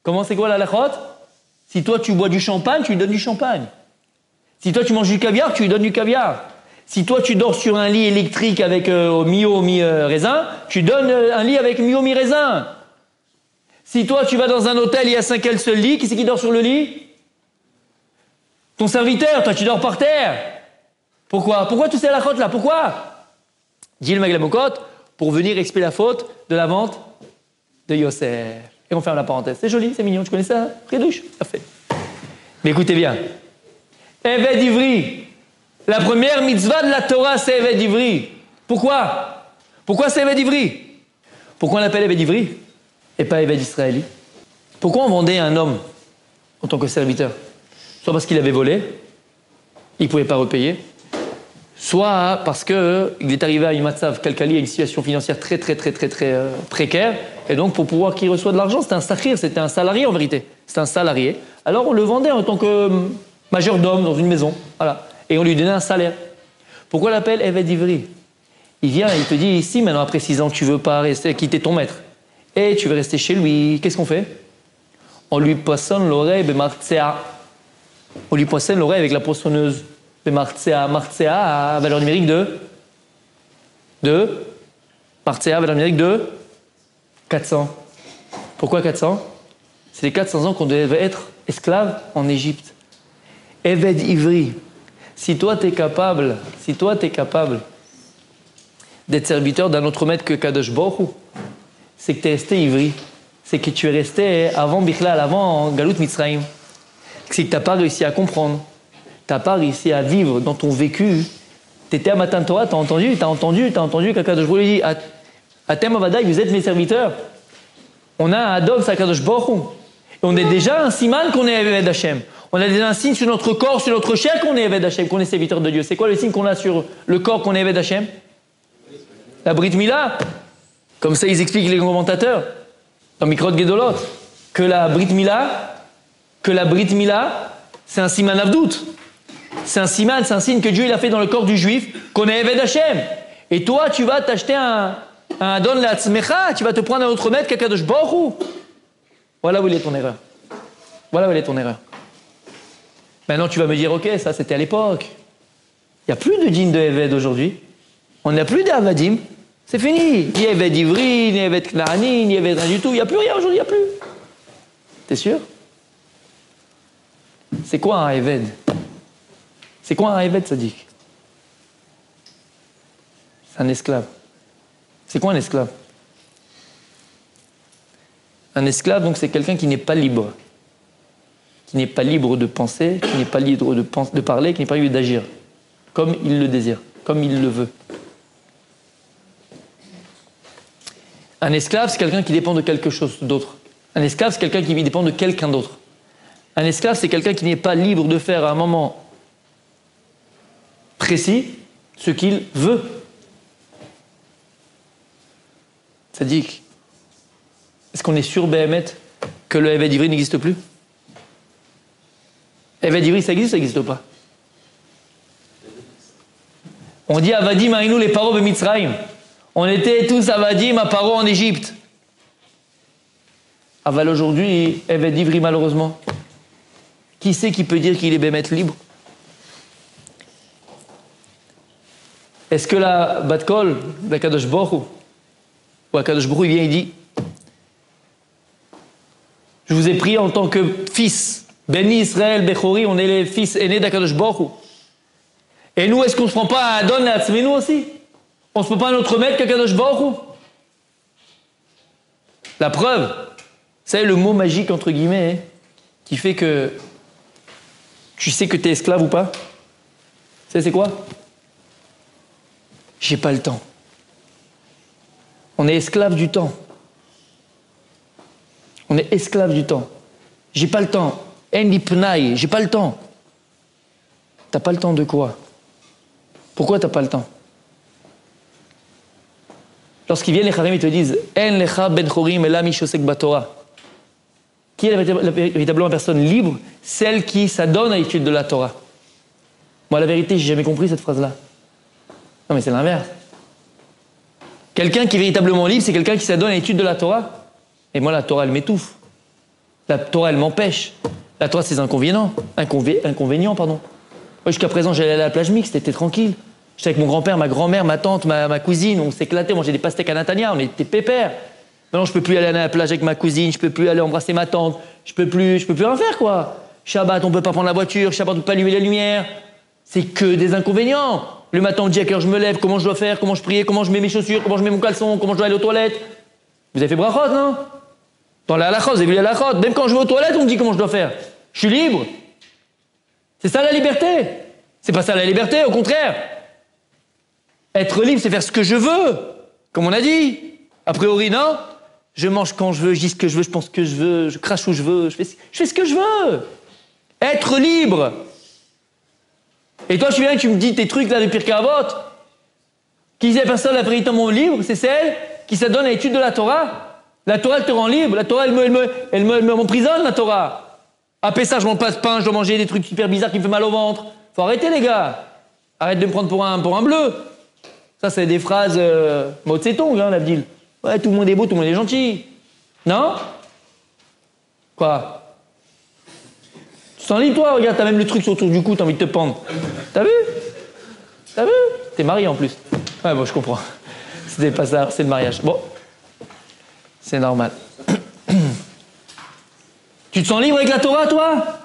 Comment c'est quoi la lachot? Si toi, tu bois du champagne, tu lui donnes du champagne. Si toi, tu manges du caviar, tu lui donnes du caviar. Si toi, tu dors sur un lit électrique avec mio, mi-raisin, tu donnes un lit avec mio, mi-raisin. Si toi, tu vas dans un hôtel, il y a 5 seul lit, qui c'est qui dort sur le lit? Ton serviteur, toi, tu dors par terre. Pourquoi? Pourquoi tous ces lachotes là? Pourquoi? Dit le Maglamokot, pour venir expier la faute de la vente de Yosef. Et on ferme la parenthèse. C'est joli, c'est mignon, tu connais ça? Ridouche, ça fait. Mais écoutez bien. Eved Ivri. La première mitzvah de la Torah, c'est Eved Ivri. Pourquoi? Pourquoi c'est Eved Ivri? Pourquoi on l'appelle Eved Ivri et pas Eved Israéli? Pourquoi on vendait un homme en tant que serviteur? Soit parce qu'il avait volé, il ne pouvait pas repayer, soit parce qu'il est arrivé à une matzav kalkali, à une situation financière très précaire, et donc pour pouvoir qu'il reçoive de l'argent, c'était un sakhir, c'était un salarié en vérité, c'était un salarié. Alors on le vendait en tant que majordome dans une maison, voilà, et on lui donnait un salaire. Pourquoi on l'appelle Eved Ivri? Il vient et il te dit, ici maintenant après 6 ans, tu veux pas rester, quitter ton maître, et tu veux rester chez lui, qu'est-ce qu'on fait? On lui poissonne l'oreille, bemartzea. On lui poissonne l'oreille avec la poissonneuse. Martzea à valeur numérique Martzea à valeur numérique de 400. Pourquoi 400? C'est les 400 ans qu'on devait être esclave en Égypte. Eved Ivri. Si toi t'es capable d'être serviteur d'un autre maître que Kadosh Baruch Hu, c'est que tu es resté Ivri. C'est que tu es resté avant Bichlal, avant Galut Mitzrayim. C'est que tu n'as pas réussi à comprendre. Tu n'as pas réussi à vivre dans ton vécu. Tu étais à Matan Torah, tu as entendu qu'Akadosh Baruch Hu lui dit Atem Avadai, vous êtes mes serviteurs. On a un Adon, c'est Akadosh Baruch Hu. Et on est déjà un siman qu'on est Eved Hashem. On a déjà un signe sur notre corps, sur notre chair qu'on est Eved Hashem, qu'on est serviteur de Dieu. C'est quoi le signe qu'on a sur le corps qu'on est Eved Hashem? La Brit Mila. Comme ça, ils expliquent les commentateurs dans Mikrot Gedolot que la Brit Mila, c'est un siman avdout. C'est un siman, c'est un signe que Dieu il a fait dans le corps du juif, qu'on est Eved Hashem. Et toi, tu vas t'acheter un Adon Latzmecha, tu vas te prendre un autre maître qu'Akadosh Baruch Hu. Voilà où il est ton erreur. Maintenant, tu vas me dire, ok, ça c'était à l'époque. Il n'y a plus de djinn de Eved aujourd'hui. On n'a plus d'Avadim. C'est fini. Ni Eved Ivri, ni Eved Knaani, ni Eved rien du tout. Il n'y a plus rien aujourd'hui, il n'y a plus. T'es sûr? C'est quoi un Eved? C'est quoi un Eved, Sadik? C'est un esclave. C'est quoi un esclave? Un esclave, donc, c'est quelqu'un qui n'est pas libre. Qui n'est pas libre de penser, qui n'est pas libre de parler, qui n'est pas libre d'agir. Comme il le désire, comme il le veut. Un esclave, c'est quelqu'un qui dépend de quelque chose d'autre. Un esclave, c'est quelqu'un qui dépend de quelqu'un d'autre. Un esclave, c'est quelqu'un qui n'est pas libre de faire à un moment précis ce qu'il veut. C'est-à-dire, est-ce qu'on est sûr, Béhémet, que le Eved Ivri n'existe plus? Eved Ivri, ça existe ou ça n'existe pas? On dit Avadim Aïnou les paro b'Mitzrayim. On était tous Avadim à paro en Égypte. Aval aujourd'hui, Eved Ivri malheureusement. Qui c'est qui peut dire qu'il est Béhémet libre? Est-ce que la Bat-Kol d'Akadosh Baruch Hu, ou Akadosh Baruch Hu, il vient et dit je vous ai pris en tant que fils, Béni Israël, Bechori, on est les fils aînés d'Akadosh Baruch Hu. Et nous, est-ce qu'on ne se prend pas à Adon et nous aussi? On ne se prend pas à notre maître qu'Akadosh Baruch Hu? La preuve, c'est le mot magique entre guillemets qui fait que tu sais que tu es esclave ou pas. C'est quoi? J'ai pas le temps. On est esclave du temps. On est esclave du temps. J'ai pas le temps. En ipnaï, j'ai pas le temps. T'as pas le temps de quoi? Pourquoi t'as pas le temps? Lorsqu'ils viennent, les Charim, ils te disent En lecha ben chorim ela mi shosek batorah. Qui est véritablement la personne libre? Celle qui s'adonne à l'étude de la Torah. Moi, la vérité, j'ai jamais compris cette phrase-là. Non, mais c'est l'inverse. Quelqu'un qui est véritablement libre, c'est quelqu'un qui s'adonne à l'étude de la Torah. Et moi, la Torah, elle m'étouffe. La Torah, elle m'empêche. La Torah, c'est des inconvénients. Inconvénients, pardon. Moi, jusqu'à présent, j'allais à la plage mixte, c'était tranquille. J'étais avec mon grand-père, ma grand-mère, ma tante, ma cousine, on s'éclatait, on mangeait des pastèques à Natania, on était pépères. Maintenant, je peux plus aller à la plage avec ma cousine, je peux plus aller embrasser ma tante, je peux plus rien faire, quoi. Shabbat, on peut pas prendre la voiture, Shabbat, on peut pas allumer la lumière. C'est que des inconvénients. Le matin, on me dit à quelle heure je me lève, comment je dois faire, comment je prie, comment je mets mes chaussures, comment je mets mon caleçon, comment je dois aller aux toilettes. Vous avez fait brachot, non? Dans la halachot, vous avez vu la halachot. Même quand je vais aux toilettes, on me dit comment je dois faire. Je suis libre. C'est ça la liberté. C'est pas ça la liberté, au contraire. Être libre, c'est faire ce que je veux, comme on a dit. A priori, non? Je mange quand je veux, je dis ce que je veux, je pense ce que je veux, je crache où je veux, je fais ce que je veux. Être libre. Et toi, tu viens et tu me dis tes trucs là de Pirkei Avot. Qui disait personne la véritablement libre, c'est celle qui s'adonne à l'étude de la Torah. La Torah, elle te rend libre. La Torah, elle m'emprisonne, la Torah. À Pessah, je mange pas de pain, je dois manger des trucs super bizarres qui me font mal au ventre. Faut arrêter, les gars. Arrête de me prendre pour un bleu. Ça, c'est des phrases Mao Tse-tung, hein, l'Abdil. Ouais, tout le monde est beau, tout le monde est gentil. Non? Quoi? Tu t'en libre, toi? Regarde, t'as même le truc autour du cou, t'as envie de te pendre. T'as vu? T'as vu? T'es marié en plus. Ouais, bon, je comprends. C'était pas ça, c'est le mariage. Bon. C'est normal. Tu te sens libre avec la Torah, toi?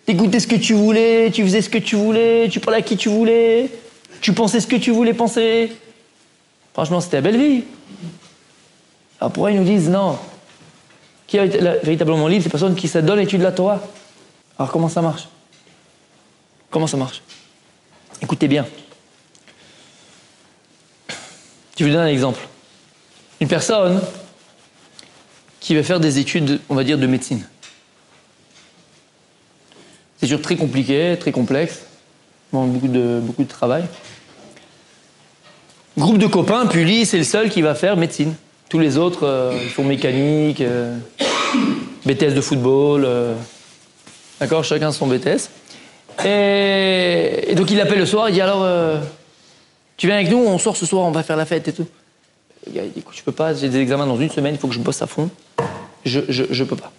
T'écoutais ce que tu voulais, tu faisais ce que tu voulais, tu parlais à qui tu voulais, tu pensais ce que tu voulais penser. Franchement, c'était la belle vie. Alors pourquoi ils nous disent non? Qui est véritablement libre? C'est la personne qui s'adonne à l'étude de la Torah. Alors comment ça marche? Comment ça marche? Écoutez bien. Je vais vous donner un exemple. Une personne qui va faire des études, on va dire, de médecine. C'est sûr très compliqué, très complexe, demande beaucoup de travail. Groupe de copains, puis lui, c'est le seul qui va faire médecine. Tous les autres, ils font mécanique, BTS de football, d'accord, chacun son BTS. Et donc il l'appelle le soir, il dit alors, tu viens avec nous, on sort ce soir, on va faire la fête et tout. Le gars, il dit écoute, je peux pas, j'ai des examens dans une semaine, il faut que je bosse à fond. Je peux pas.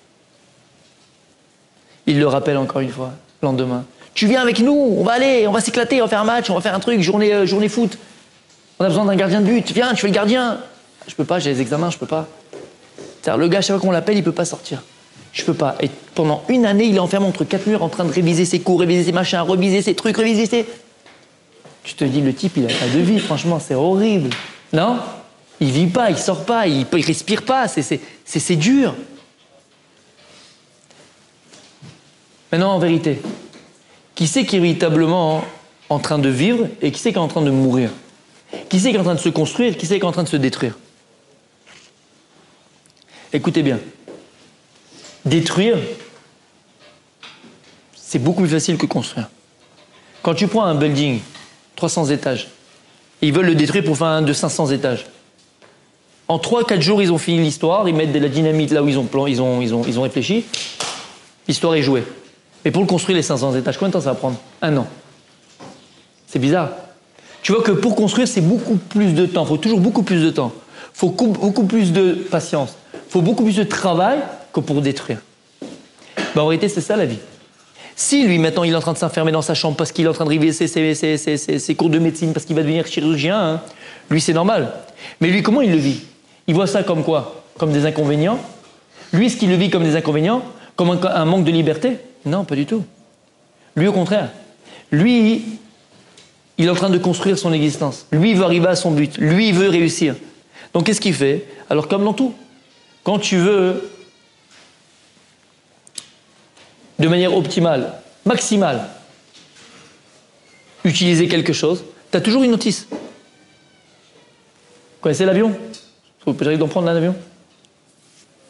Il le rappelle encore une fois, le lendemain. Tu viens avec nous, on va aller, on va s'éclater, on va faire un match, on va faire un truc, journée foot. On a besoin d'un gardien de but, viens, tu fais le gardien. Je peux pas, j'ai les examens, je peux pas. C'est-à-dire, le gars, chaque fois qu'on l'appelle, il peut pas sortir. Je peux pas. Et pendant une année, il est enfermé entre quatre murs en train de réviser ses cours, réviser ses machins, réviser ses trucs, réviser ses... Tu te dis, le type, il a pas de vie, franchement, c'est horrible. Non? Il vit pas, il sort pas, il respire pas, c'est dur. Maintenant, en vérité, qui c'est qui est véritablement en train de vivre et qui c'est qui est en train de mourir? Qui c'est qui est en train de se construire, qui c'est qui est en train de se détruire? Écoutez bien. Détruire, c'est beaucoup plus facile que construire. Quand tu prends un building, 300 étages, et ils veulent le détruire pour faire un de 500 étages. En 3-4 jours, ils ont fini l'histoire, ils mettent de la dynamite là où ils ont réfléchi, l'histoire est jouée. Mais pour le construire, les 500 étages, combien de temps ça va prendre? 1 an. C'est bizarre. Tu vois que pour construire, c'est beaucoup plus de temps. Il faut toujours beaucoup plus de temps. Il faut beaucoup plus de patience. Il faut beaucoup plus de travail que pour détruire. Ben, en réalité, c'est ça la vie. Si lui, maintenant, il est en train de s'enfermer dans sa chambre parce qu'il est en train de réviser ses cours de médecine, parce qu'il va devenir chirurgien, hein, lui, c'est normal. Mais lui, comment il le vit? Il voit ça comme quoi? Comme des inconvénients? Lui, est-ce qu'il le vit comme des inconvénients? Comme un manque de liberté? Non, pas du tout. Lui, au contraire. Lui, il est en train de construire son existence. Lui, il veut arriver à son but. Lui, il veut réussir. Donc, qu'est-ce qu'il fait? Alors, comme dans tout, quand tu veux, de manière optimale, maximale, utiliser quelque chose, tu as toujours une notice. Vous connaissez l'avion? Vous pouvez d'en prendre un avion?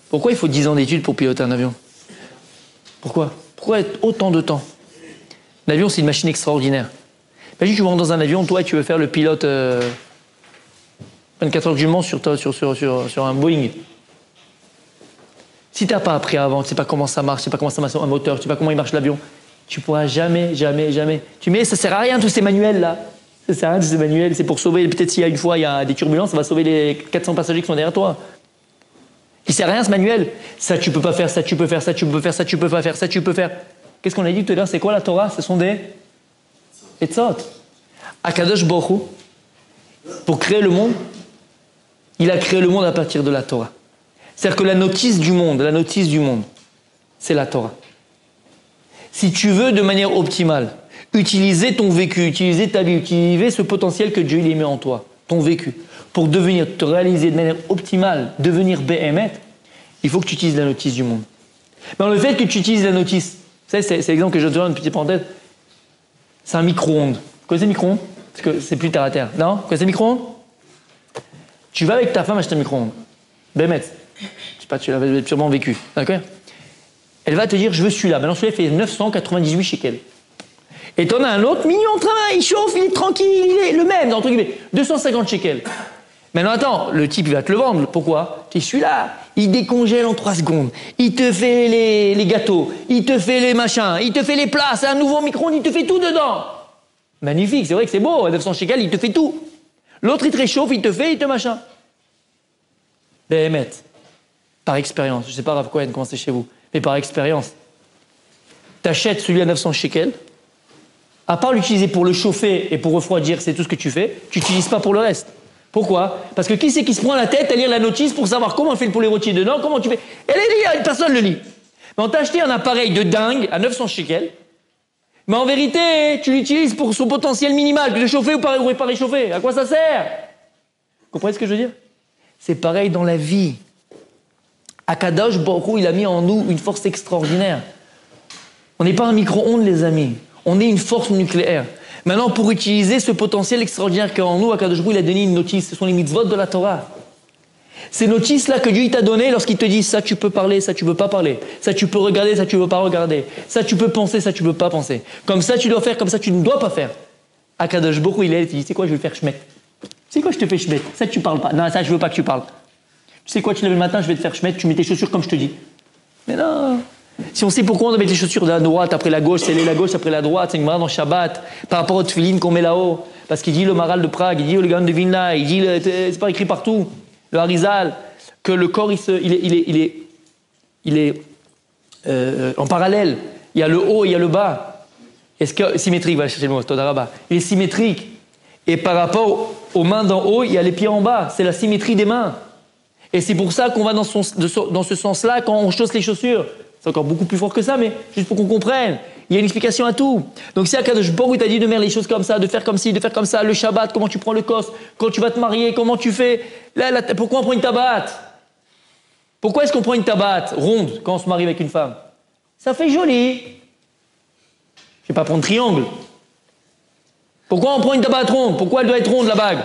Pourquoi il faut 10 ans d'études pour piloter un avion? Pourquoi? Pourquoi autant de temps? L'avion, c'est une machine extraordinaire. Imagine que tu rentres dans un avion, toi, et tu veux faire le pilote 24 heures que je monte sur un Boeing. Si tu n'as pas appris avant, tu ne sais pas comment ça marche, tu ne sais pas comment ça marche un moteur, tu ne sais pas comment il marche l'avion, tu ne pourras jamais. Tu mets, ça ne sert à rien tous ces manuels-là. Ça sert à rien tous ces manuels, c'est pour sauver, peut-être s'il y a une fois, il y a des turbulences, ça va sauver les 400 passagers qui sont derrière toi. Il ne sert à rien ce manuel. Ça, tu ne peux pas faire, ça, tu peux faire, ça, tu peux faire, ça, tu peux pas faire, ça, tu peux faire. Qu'est-ce qu'on a dit tout à l'heure? C'est quoi la Torah? Ce sont des Etzot. Akadosh Baruch Hu, pour créer le monde, il a créé le monde à partir de la Torah. C'est-à-dire que la notice du monde, c'est la Torah. Si tu veux de manière optimale utiliser ton vécu, utiliser ta vie, utiliser ce potentiel que Dieu il a mis en toi, ton vécu, pour te réaliser de manière optimale, devenir Béhémet, il faut que tu utilises la notice du monde. Mais le fait que tu utilises la notice, c'est l'exemple que je te donne, une petite parenthèse, c'est un micro-ondes. Vous connaissez le micro-ondes? Parce que c'est plus terre à terre. Non? Vous connaissez le micro-ondes? Tu vas avec ta femme acheter un micro-ondes. Béhémet. Je sais pas, tu l'avais sûrement vécu. D'accord? Elle va te dire, je veux celui-là. Maintenant, celui-là fait 998 shekels. Et tu en as un autre mignon, travail, il chauffe, il est tranquille, il est le même, entre guillemets, 250 shekels. Maintenant, attends, le type, il va te le vendre. Pourquoi? Tu es celui-là, il décongèle en 3 secondes. Il te fait les gâteaux, il te fait les machins, il te fait les plats, c'est un nouveau micro-ondes, il te fait tout dedans. Magnifique, c'est vrai que c'est beau, à 900 shekels, il te fait tout. L'autre, il te réchauffe, il te fait, il te machin. Béhémet. Par expérience, je ne sais pas Rav Cohen comment c'est chez vous, mais par expérience, tu achètes celui à 900 shekels, à part l'utiliser pour le chauffer et pour refroidir, c'est tout ce que tu fais, tu n'utilises pas pour le reste. Pourquoi? Parce que qui c'est qui se prend la tête à lire la notice pour savoir comment on fait le poulet rôti dedans, comment tu fais? Elle est liée, personne ne le lit. Mais on t'a acheté un appareil de dingue à 900 shekels, mais en vérité, tu l'utilises pour son potentiel minimal, de chauffer ou pas réchauffer. À quoi ça sert? Vous comprenez ce que je veux dire? C'est pareil dans la vie. Akadosh Baruch Hu, il a mis en nous une force extraordinaire. On n'est pas un micro-ondes, les amis. On est une force nucléaire. Maintenant, pour utiliser ce potentiel extraordinaire qu'il y a en nous, Akadosh Baruch Hu, il a donné une notice. Ce sont les mitzvot de la Torah. Ces notices-là que Dieu t'a données lorsqu'il te dit ça tu peux parler, ça tu peux pas parler. Ça tu peux regarder, ça tu peux pas regarder. Ça tu peux penser, ça tu peux pas penser. Comme ça tu dois faire, comme ça tu ne dois pas faire. Akadosh Baruch Hu, il dit, c'est quoi, je vais le faire shmet. C'est quoi, je te fais shmet. Ça tu parles pas. Non, ça je veux pas que tu parles. Tu sais quoi, tu lèves le matin, je vais te faire shmet, tu mets tes chaussures comme je te dis. Mais non. Si on sait pourquoi on doit mettre les chaussures de la droite après la gauche, c'est la gauche après la droite, c'est une dans Shabbat, par rapport au tefillin qu'on met là-haut. Parce qu'il dit le Maral de Prague, il dit le Gaon de Vilna, il dit, c'est pas écrit partout, le Harizal, que le corps il est en parallèle. Il y a le haut et il y a le bas. Est-ce que symétrique, va chercher le mot, Todaraba. Il est symétrique. Et par rapport aux mains d'en haut, il y a les pieds en bas. C'est la symétrie des mains. Et c'est pour ça qu'on va dans ce sens-là quand on chausse les chaussures. C'est encore beaucoup plus fort que ça, mais juste pour qu'on comprenne. Il y a une explication à tout. Donc si Akadosh Baruch Hu t'a dit de mettre les choses comme ça, de faire comme ci, de faire comme ça, le Shabbat, comment tu prends le kos, quand tu vas te marier, comment tu fais, pourquoi on prend une tabatte? Pourquoi est-ce qu'on prend une tabatte ronde quand on se marie avec une femme? Ça fait joli. Je ne vais pas prendre triangle. Pourquoi on prend une tabatte ronde? Pourquoi elle doit être ronde, la bague?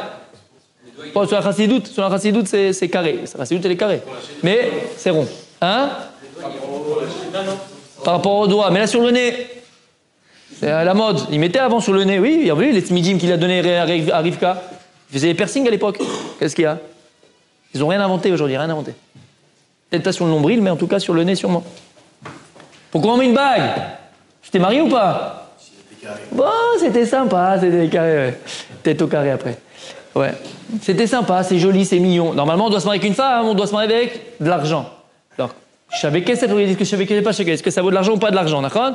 Sur la chassidoute, c'est carré. La chassidoute, elle est carrée. Mais c'est rond. Hein? Par rapport au doigt. Mais là, sur le nez, c'est à la mode. Il mettait avant sur le nez. Oui, il y a vu les tmidim qu'il a donné à Rivka. Ils faisaient les piercings à l'époque. Qu'est-ce qu'il y a? Ils n'ont rien inventé aujourd'hui, rien inventé. Peut-être pas sur le nombril, mais en tout cas sur le nez, sûrement. Pourquoi on met une bague? Tu t'es marié ou pas? Bon, c'était sympa, c'était carré, ouais. Tête au carré après. Ouais. C'était sympa, c'est joli, c'est mignon. Normalement, on doit se marier avec une femme, on doit se marier avec de l'argent. Alors, je savais qu'est-ce que ça veut dire, est-ce que ça vaut de l'argent ou pas de l'argent, d'accord?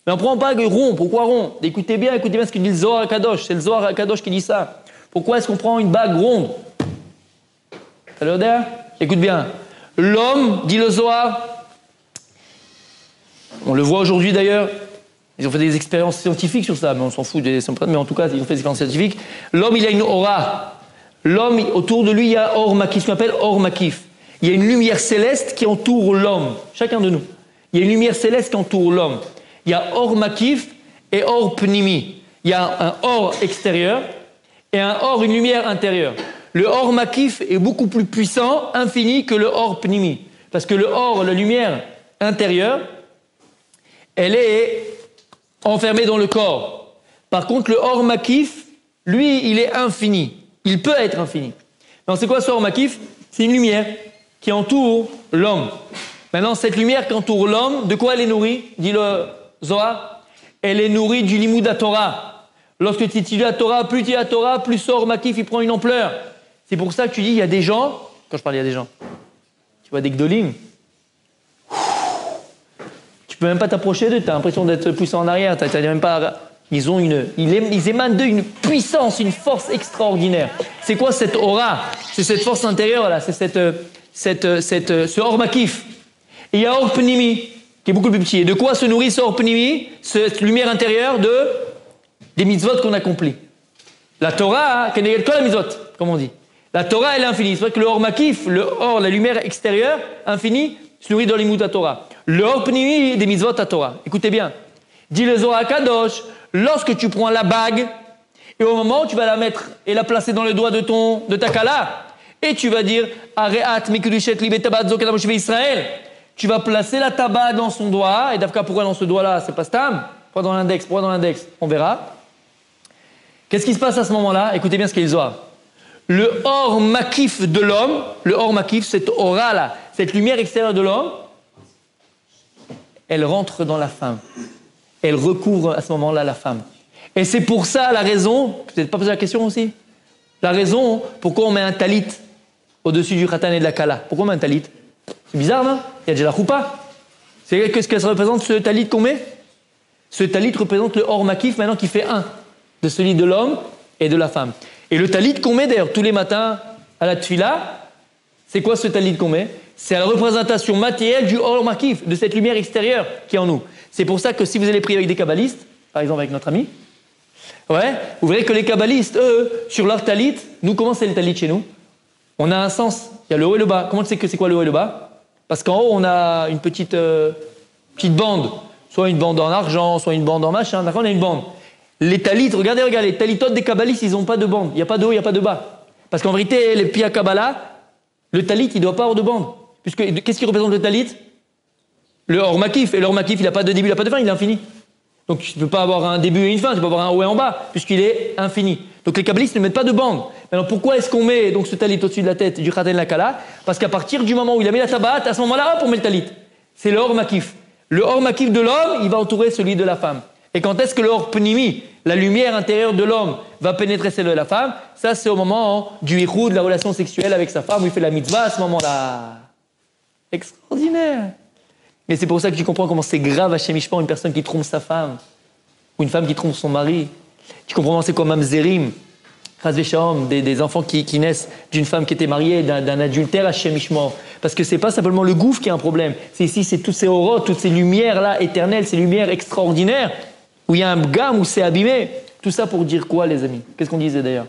Mais on prend pas rond, pourquoi rond? Écoutez bien ce que dit le Zohar Kadosh, c'est le Zohar Kadosh qui dit ça. Pourquoi est-ce qu'on prend une bague ronde? Ça veut dire? Écoute bien. L'homme, dit le Zohar, on le voit aujourd'hui d'ailleurs, ils ont fait des expériences scientifiques sur ça, mais on s'en fout, mais en tout cas, ils ont fait des expériences scientifiques. L'homme, il a une aura. L'homme, autour de lui, il y a Or Makif, ce qu'on appelle Or Makif. Il y a une lumière céleste qui entoure l'homme, chacun de nous. Il y a une lumière céleste qui entoure l'homme. Il y a Or Makif et Or Pnimi. Il y a un Or extérieur et un Or, une lumière intérieure. Le Or Makif est beaucoup plus puissant, infini, que le Or Pnimi. Parce que le Or, la lumière intérieure, elle est enfermée dans le corps. Par contre, le Or Makif, lui, il est infini. Il peut être infini. Non, c'est quoi ce Or Makif? C'est une lumière qui entoure l'homme. Maintenant, cette lumière qui entoure l'homme, de quoi elle est nourrie? Dit le Zohar. Elle est nourrie du Limud à Torah. Lorsque tu étudies la Torah, plus tu es la Torah, plus ce Or Makif il prend une ampleur. C'est pour ça que tu dis, il y a des gens, quand je parle, il y a des gens, tu vois des Gdolim, tu peux même pas t'approcher d'eux, tu as l'impression d'être poussé en arrière, t'as même pas... Ils émanent d'eux une puissance, une force extraordinaire. C'est quoi cette aura? C'est cette force intérieure, là, c'est ce Or Makif. Et il y a Or Pnimi, qui est beaucoup plus petit. Et de quoi se nourrit ce Or Pnimi? Cette lumière intérieure des mitzvot qu'on accomplit. La Torah, que la mitzvot, comme on dit. La Torah, elle est infinie. C'est vrai que le Or Makif, la lumière extérieure, infinie, se nourrit dans l'Imut à Torah. Le Or Pnimi, des mitzvot à Torah. Écoutez bien. Dit le Zohar Kadosh, lorsque tu prends la bague, et au moment où tu vas la mettre et la placer dans le doigt de ta kala, et tu vas dire, Areat mikudushet libet tabat zoket amoshive Israël, tu vas placer la tabac dans son doigt, et d'Afka, pourquoi dans ce doigt-là? C'est pas stam. Pourquoi dans l'index? On verra. Qu'est-ce qui se passe à ce moment-là? Écoutez bien ce qu'est le Zohar. Le Or Makif de l'homme, le Or Makif, cette aura-là, cette lumière extérieure de l'homme, elle rentre dans la femme. Elle recouvre à ce moment-là la femme. Et c'est pour ça la raison, vous n'avez pas posé la question aussi? La raison pourquoi on met un talit au-dessus du khatan et de la kala. Pourquoi on met un talit? C'est bizarre, non? Il y a déjà la choupa. Qu'est-ce que ça représente ce talit qu'on met? Ce talit représente le Or Makif maintenant qui fait un de celui de l'homme et de la femme. Et le talit qu'on met d'ailleurs tous les matins à la tfila, c'est quoi ce talit qu'on met? C'est la représentation matérielle du Or Makif, de cette lumière extérieure qui est en nous. C'est pour ça que si vous allez prier avec des kabbalistes, par exemple avec notre ami, ouais, vous verrez que les kabbalistes, eux, sur leur talit, nous, comment c'est le talit chez nous? On a un sens, il y a le haut et le bas. Comment tu sais que c'est quoi le haut et le bas? Parce qu'en haut, on a une petite bande, soit une bande en argent, soit une bande en machin, d'accord, on a une bande. Les talits, regardez, les talitotes des kabbalistes, ils n'ont pas de bande, il n'y a pas de haut, il n'y a pas de bas. Parce qu'en vérité, les pia Kabbalah, le talit, il ne doit pas avoir de bande. Puisque, qu'est-ce qui représente le talit? Le Or Makif. Et le Or Makif, il n'a pas de début, il n'a pas de fin, il est infini. Donc tu ne peux pas avoir un début et une fin, tu peux avoir un haut et un bas, puisqu'il est infini. Donc les kabbalistes ne mettent pas de bande. Maintenant, pourquoi est-ce qu'on met donc ce talit au-dessus de la tête du khatan la kala? Parce qu'à partir du moment où il a mis la tabat, à ce moment-là, hop, on met le talit. C'est le Or Makif. Le Or Makif de l'homme, il va entourer celui de la femme. Et quand est-ce que le Or Pnimi, la lumière intérieure de l'homme, va pénétrer celle de la femme? Ça, c'est au moment du ichud, de la relation sexuelle avec sa femme, où il fait la mitzvah à ce moment-là. Extraordinaire. Mais c'est pour ça que tu comprends comment c'est grave à Hashem Yishmor, une personne qui trompe sa femme, ou une femme qui trompe son mari. Tu comprends comment c'est comme Mamzerim, Chas v'Shalom, des enfants qui naissent d'une femme qui était mariée, d'un adultère à Hashem Yishmor. Parce que c'est pas simplement le gouffre qui a un problème. C'est ici, c'est toutes ces aurotes, toutes ces lumières-là éternelles, ces lumières extraordinaires, où il y a un gamme, où c'est abîmé. Tout ça pour dire quoi, les amis? Qu'est-ce qu'on disait d'ailleurs?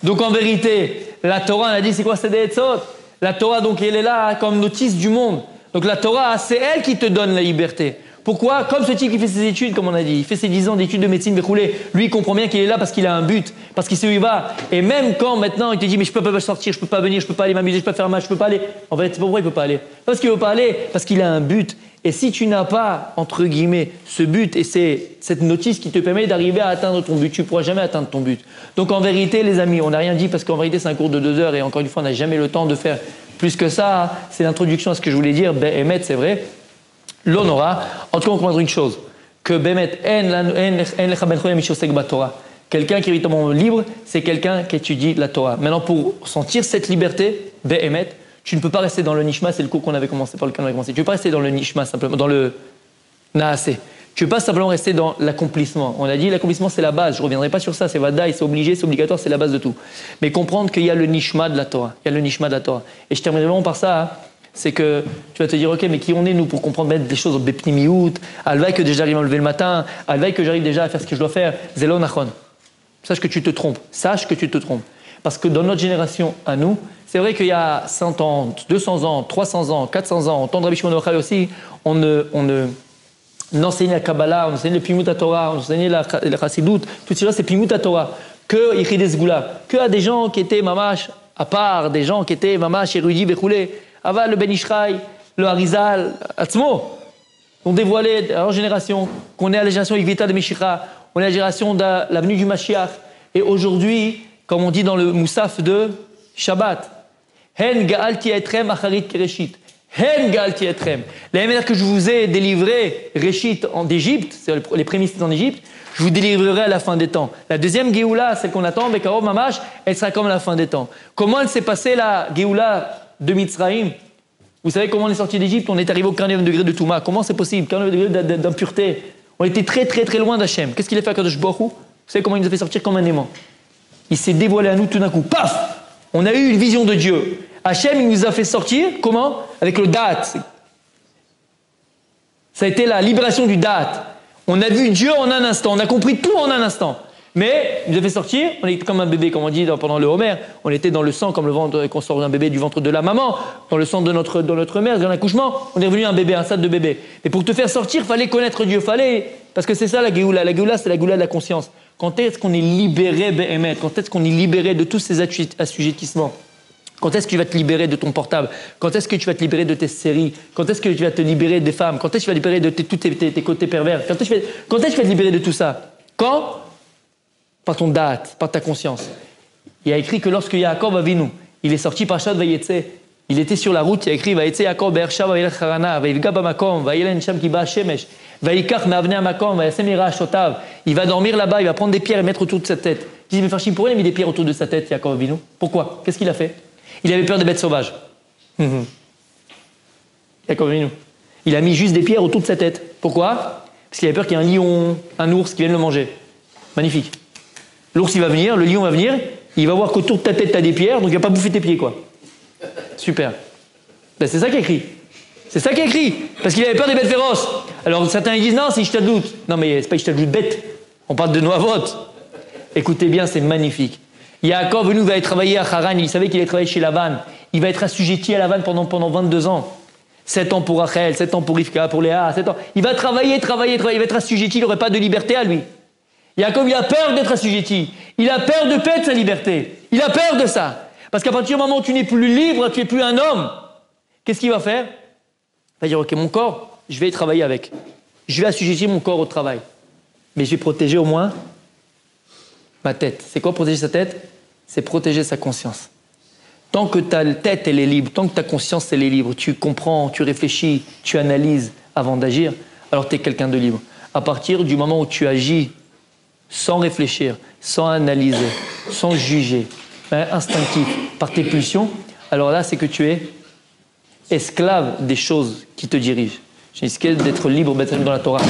Donc en vérité, la Torah, on a dit, c'est quoi? C'est des Etzot. La Torah, donc, elle est là comme notice du monde. Donc la Torah, c'est elle qui te donne la liberté. Pourquoi? Comme ce type qui fait ses études, comme on a dit, il fait ses 10 ans d'études de médecine, lui il comprend bien qu'il est là parce qu'il a un but, parce qu'il sait où il va. Et même quand maintenant il te dit, mais je peux pas sortir, je peux pas venir, je peux pas aller m'amuser, je peux pas faire un match, je peux pas aller. En fait, c'est pourquoi il peut pas aller? Parce qu'il veut pas aller, parce qu'il a un but. Et si tu n'as pas, entre guillemets, ce but et cette notice qui te permet d'arriver à atteindre ton but, tu ne pourras jamais atteindre ton but. Donc en vérité, les amis, on n'a rien dit parce qu'en vérité, c'est un cours de 2 heures et encore une fois, on n'a jamais le temps de faire plus que ça. C'est l'introduction à ce que je voulais dire. Bémet, c'est vrai. L'honora. En tout cas, on comprend une chose. Que Bémet, quelqu'un qui est véritablement libre, c'est quelqu'un qui étudie la Torah. Maintenant, pour sentir cette liberté, Bémet, tu ne peux pas rester dans le nishma, c'est le cours qu'on avait commencé, par lequel on avait commencé. Tu ne peux pas rester dans le nishma, simplement, dans le naasé. Tu ne peux pas simplement rester dans l'accomplissement. On a dit l'accomplissement, c'est la base. Je ne reviendrai pas sur ça, c'est vadaï, c'est obligé, c'est obligatoire, c'est la base de tout. Mais comprendre qu'il y a le nishma de la Torah. Il y a le nishma de la Torah. Et je terminerai vraiment par ça, hein, c'est que tu vas te dire, ok, mais qui on est nous pour comprendre mettre des choses au bepnimiout, alvaï que déjà j'arrive à me lever le matin, alvaï que j'arrive déjà à faire ce que je dois faire, zélo nachon. Sache que tu te trompes. Sache que tu te trompes. Parce que dans notre génération, à nous, c'est vrai qu'il y a 100 ans, 200 ans, 300 ans, 400 ans, au temps de Rabbi Shimon Yochai aussi, on enseignait la Kabbalah, on enseignait le Pimut Torah, on enseignait la Chassidut, tout cela c'est Pimut Torah, que Yichidei Sgula, que à des gens qui étaient mamash à part, des gens qui étaient mamash érudits, véchoulés, Aval, le Ben Ishraï, le Harizal, Atzmo, ont dévoilé à leur génération qu'on est à la génération Yigvita de Meshicha, on est à la génération de la venue du Mashiach, et aujourd'hui, comme on dit dans le Moussaf de Shabbat. Hen ga'alti etrem acharit kereshit. Hen ga'alti etrem. La même manière que je vous ai délivré Réchit d'Égypte, c'est les prémices en Égypte, je vous délivrerai à la fin des temps. La deuxième Géoula, celle qu'on attend, Bekarov Mamash, elle sera comme à la fin des temps. Comment elle s'est passée la Géoula de Mitzraïm? Vous savez comment on est sorti d'Égypte? On est arrivé au 49 degré de Touma. Comment c'est possible? 49 degrés d'impureté. On était très très très loin d'Hachem. Qu'est-ce qu'il a fait à Kadosh Baruch Hu? Vous savez comment il nous a fait sortir comme un aimant? Il s'est dévoilé à nous tout d'un coup. Paf! On a eu une vision de Dieu. Hachem, il nous a fait sortir, comment? Avec le Da'at. Ça a été la libération du Da'at. On a vu Dieu en un instant, on a compris tout en un instant. Mais il nous a fait sortir, on était comme un bébé, comme on dit pendant le Homer. On était dans le sang, comme le ventre, qu'on sort d'un bébé du ventre de la maman, dans le sang de notre mère, dans l'accouchement. On est revenu un bébé, un stade de bébé. Mais pour te faire sortir, il fallait connaître Dieu, parce que c'est ça la Géoula. La Géoula, c'est la Géoula de la conscience. Quand est-ce qu'on est libéré, Béhémet? Quand est-ce qu'on est libéré de tous ces assujettissements? Quand est-ce que tu vas te libérer de ton portable? Quand est-ce que tu vas te libérer de tes séries? Quand est-ce que tu vas te libérer des femmes? Quand est-ce que tu vas te libérer de tous tes côtés pervers? Quand est-ce que tu vas te libérer de tout ça? Quand? Par ton date, par ta conscience. Il y a écrit que lorsque Yaakov Avinu, il est sorti par Shad Vayetse, il était sur la route, il y a écrit Vayetse Yaakov Be'ershav Vayelech Harana, Vayivga Bamakom, Vayelen Sham Kiba Shemesh, Vayikach Me'avnei Amakom, Vayasem Ira Shotav. Il va dormir là-bas, il va prendre des pierres et mettre autour de sa tête. Il dit mais Farshim, pourquoi il a mis des pierres autour de sa tête, Yaakov Avinu? Pourquoi? Qu'est-ce qu'il a fait? Il avait peur des bêtes sauvages. Yaakov Avinu. Il a mis juste des pierres autour de sa tête. Pourquoi? Parce qu'il avait peur qu'il y ait un lion, un ours qui vienne le manger. Magnifique. L'ours il va venir, le lion va venir, il va voir qu'autour de ta tête tu as des pierres, donc il va pas bouffer tes pieds quoi. Super. Ben, c'est ça qui est écrit. C'est ça qui est écrit. Parce qu'il avait peur des bêtes féroces. Alors certains ils disent non, c'est Ishtadlout. Non mais c'est pas Ishtadlout bête. On parle de Noavot. Écoutez bien, c'est magnifique. Yaakov Avinu va aller travailler à Haran, il savait qu'il allait travailler chez Lavan. Il va être assujetti à Lavan pendant 22 ans. 7 ans pour Rachel, 7 ans pour Rivka, pour Léa, 7 ans. Il va travailler, il va être assujetti, il n'aurait pas de liberté à lui. Yaakov, il a peur d'être assujetti. Il a peur de perdre sa liberté. Il a peur de ça. Parce qu'à partir du moment où tu n'es plus libre, tu n'es plus un homme, qu'est-ce qu'il va faire? Il va dire, ok, mon corps, je vais y travailler avec. Je vais assujettir mon corps au travail. Mais je vais protéger au moins ma tête. C'est quoi protéger sa tête? C'est protéger sa conscience. Tant que ta tête, elle est libre, tant que ta conscience, elle est libre, tu comprends, tu réfléchis, tu analyses avant d'agir, alors tu es quelqu'un de libre. À partir du moment où tu agis sans réfléchir, sans analyser, sans juger, instinctif, par tes pulsions, alors là, c'est que tu es esclave des choses qui te dirigent. J'ai risqué d'être libre dans la Torah.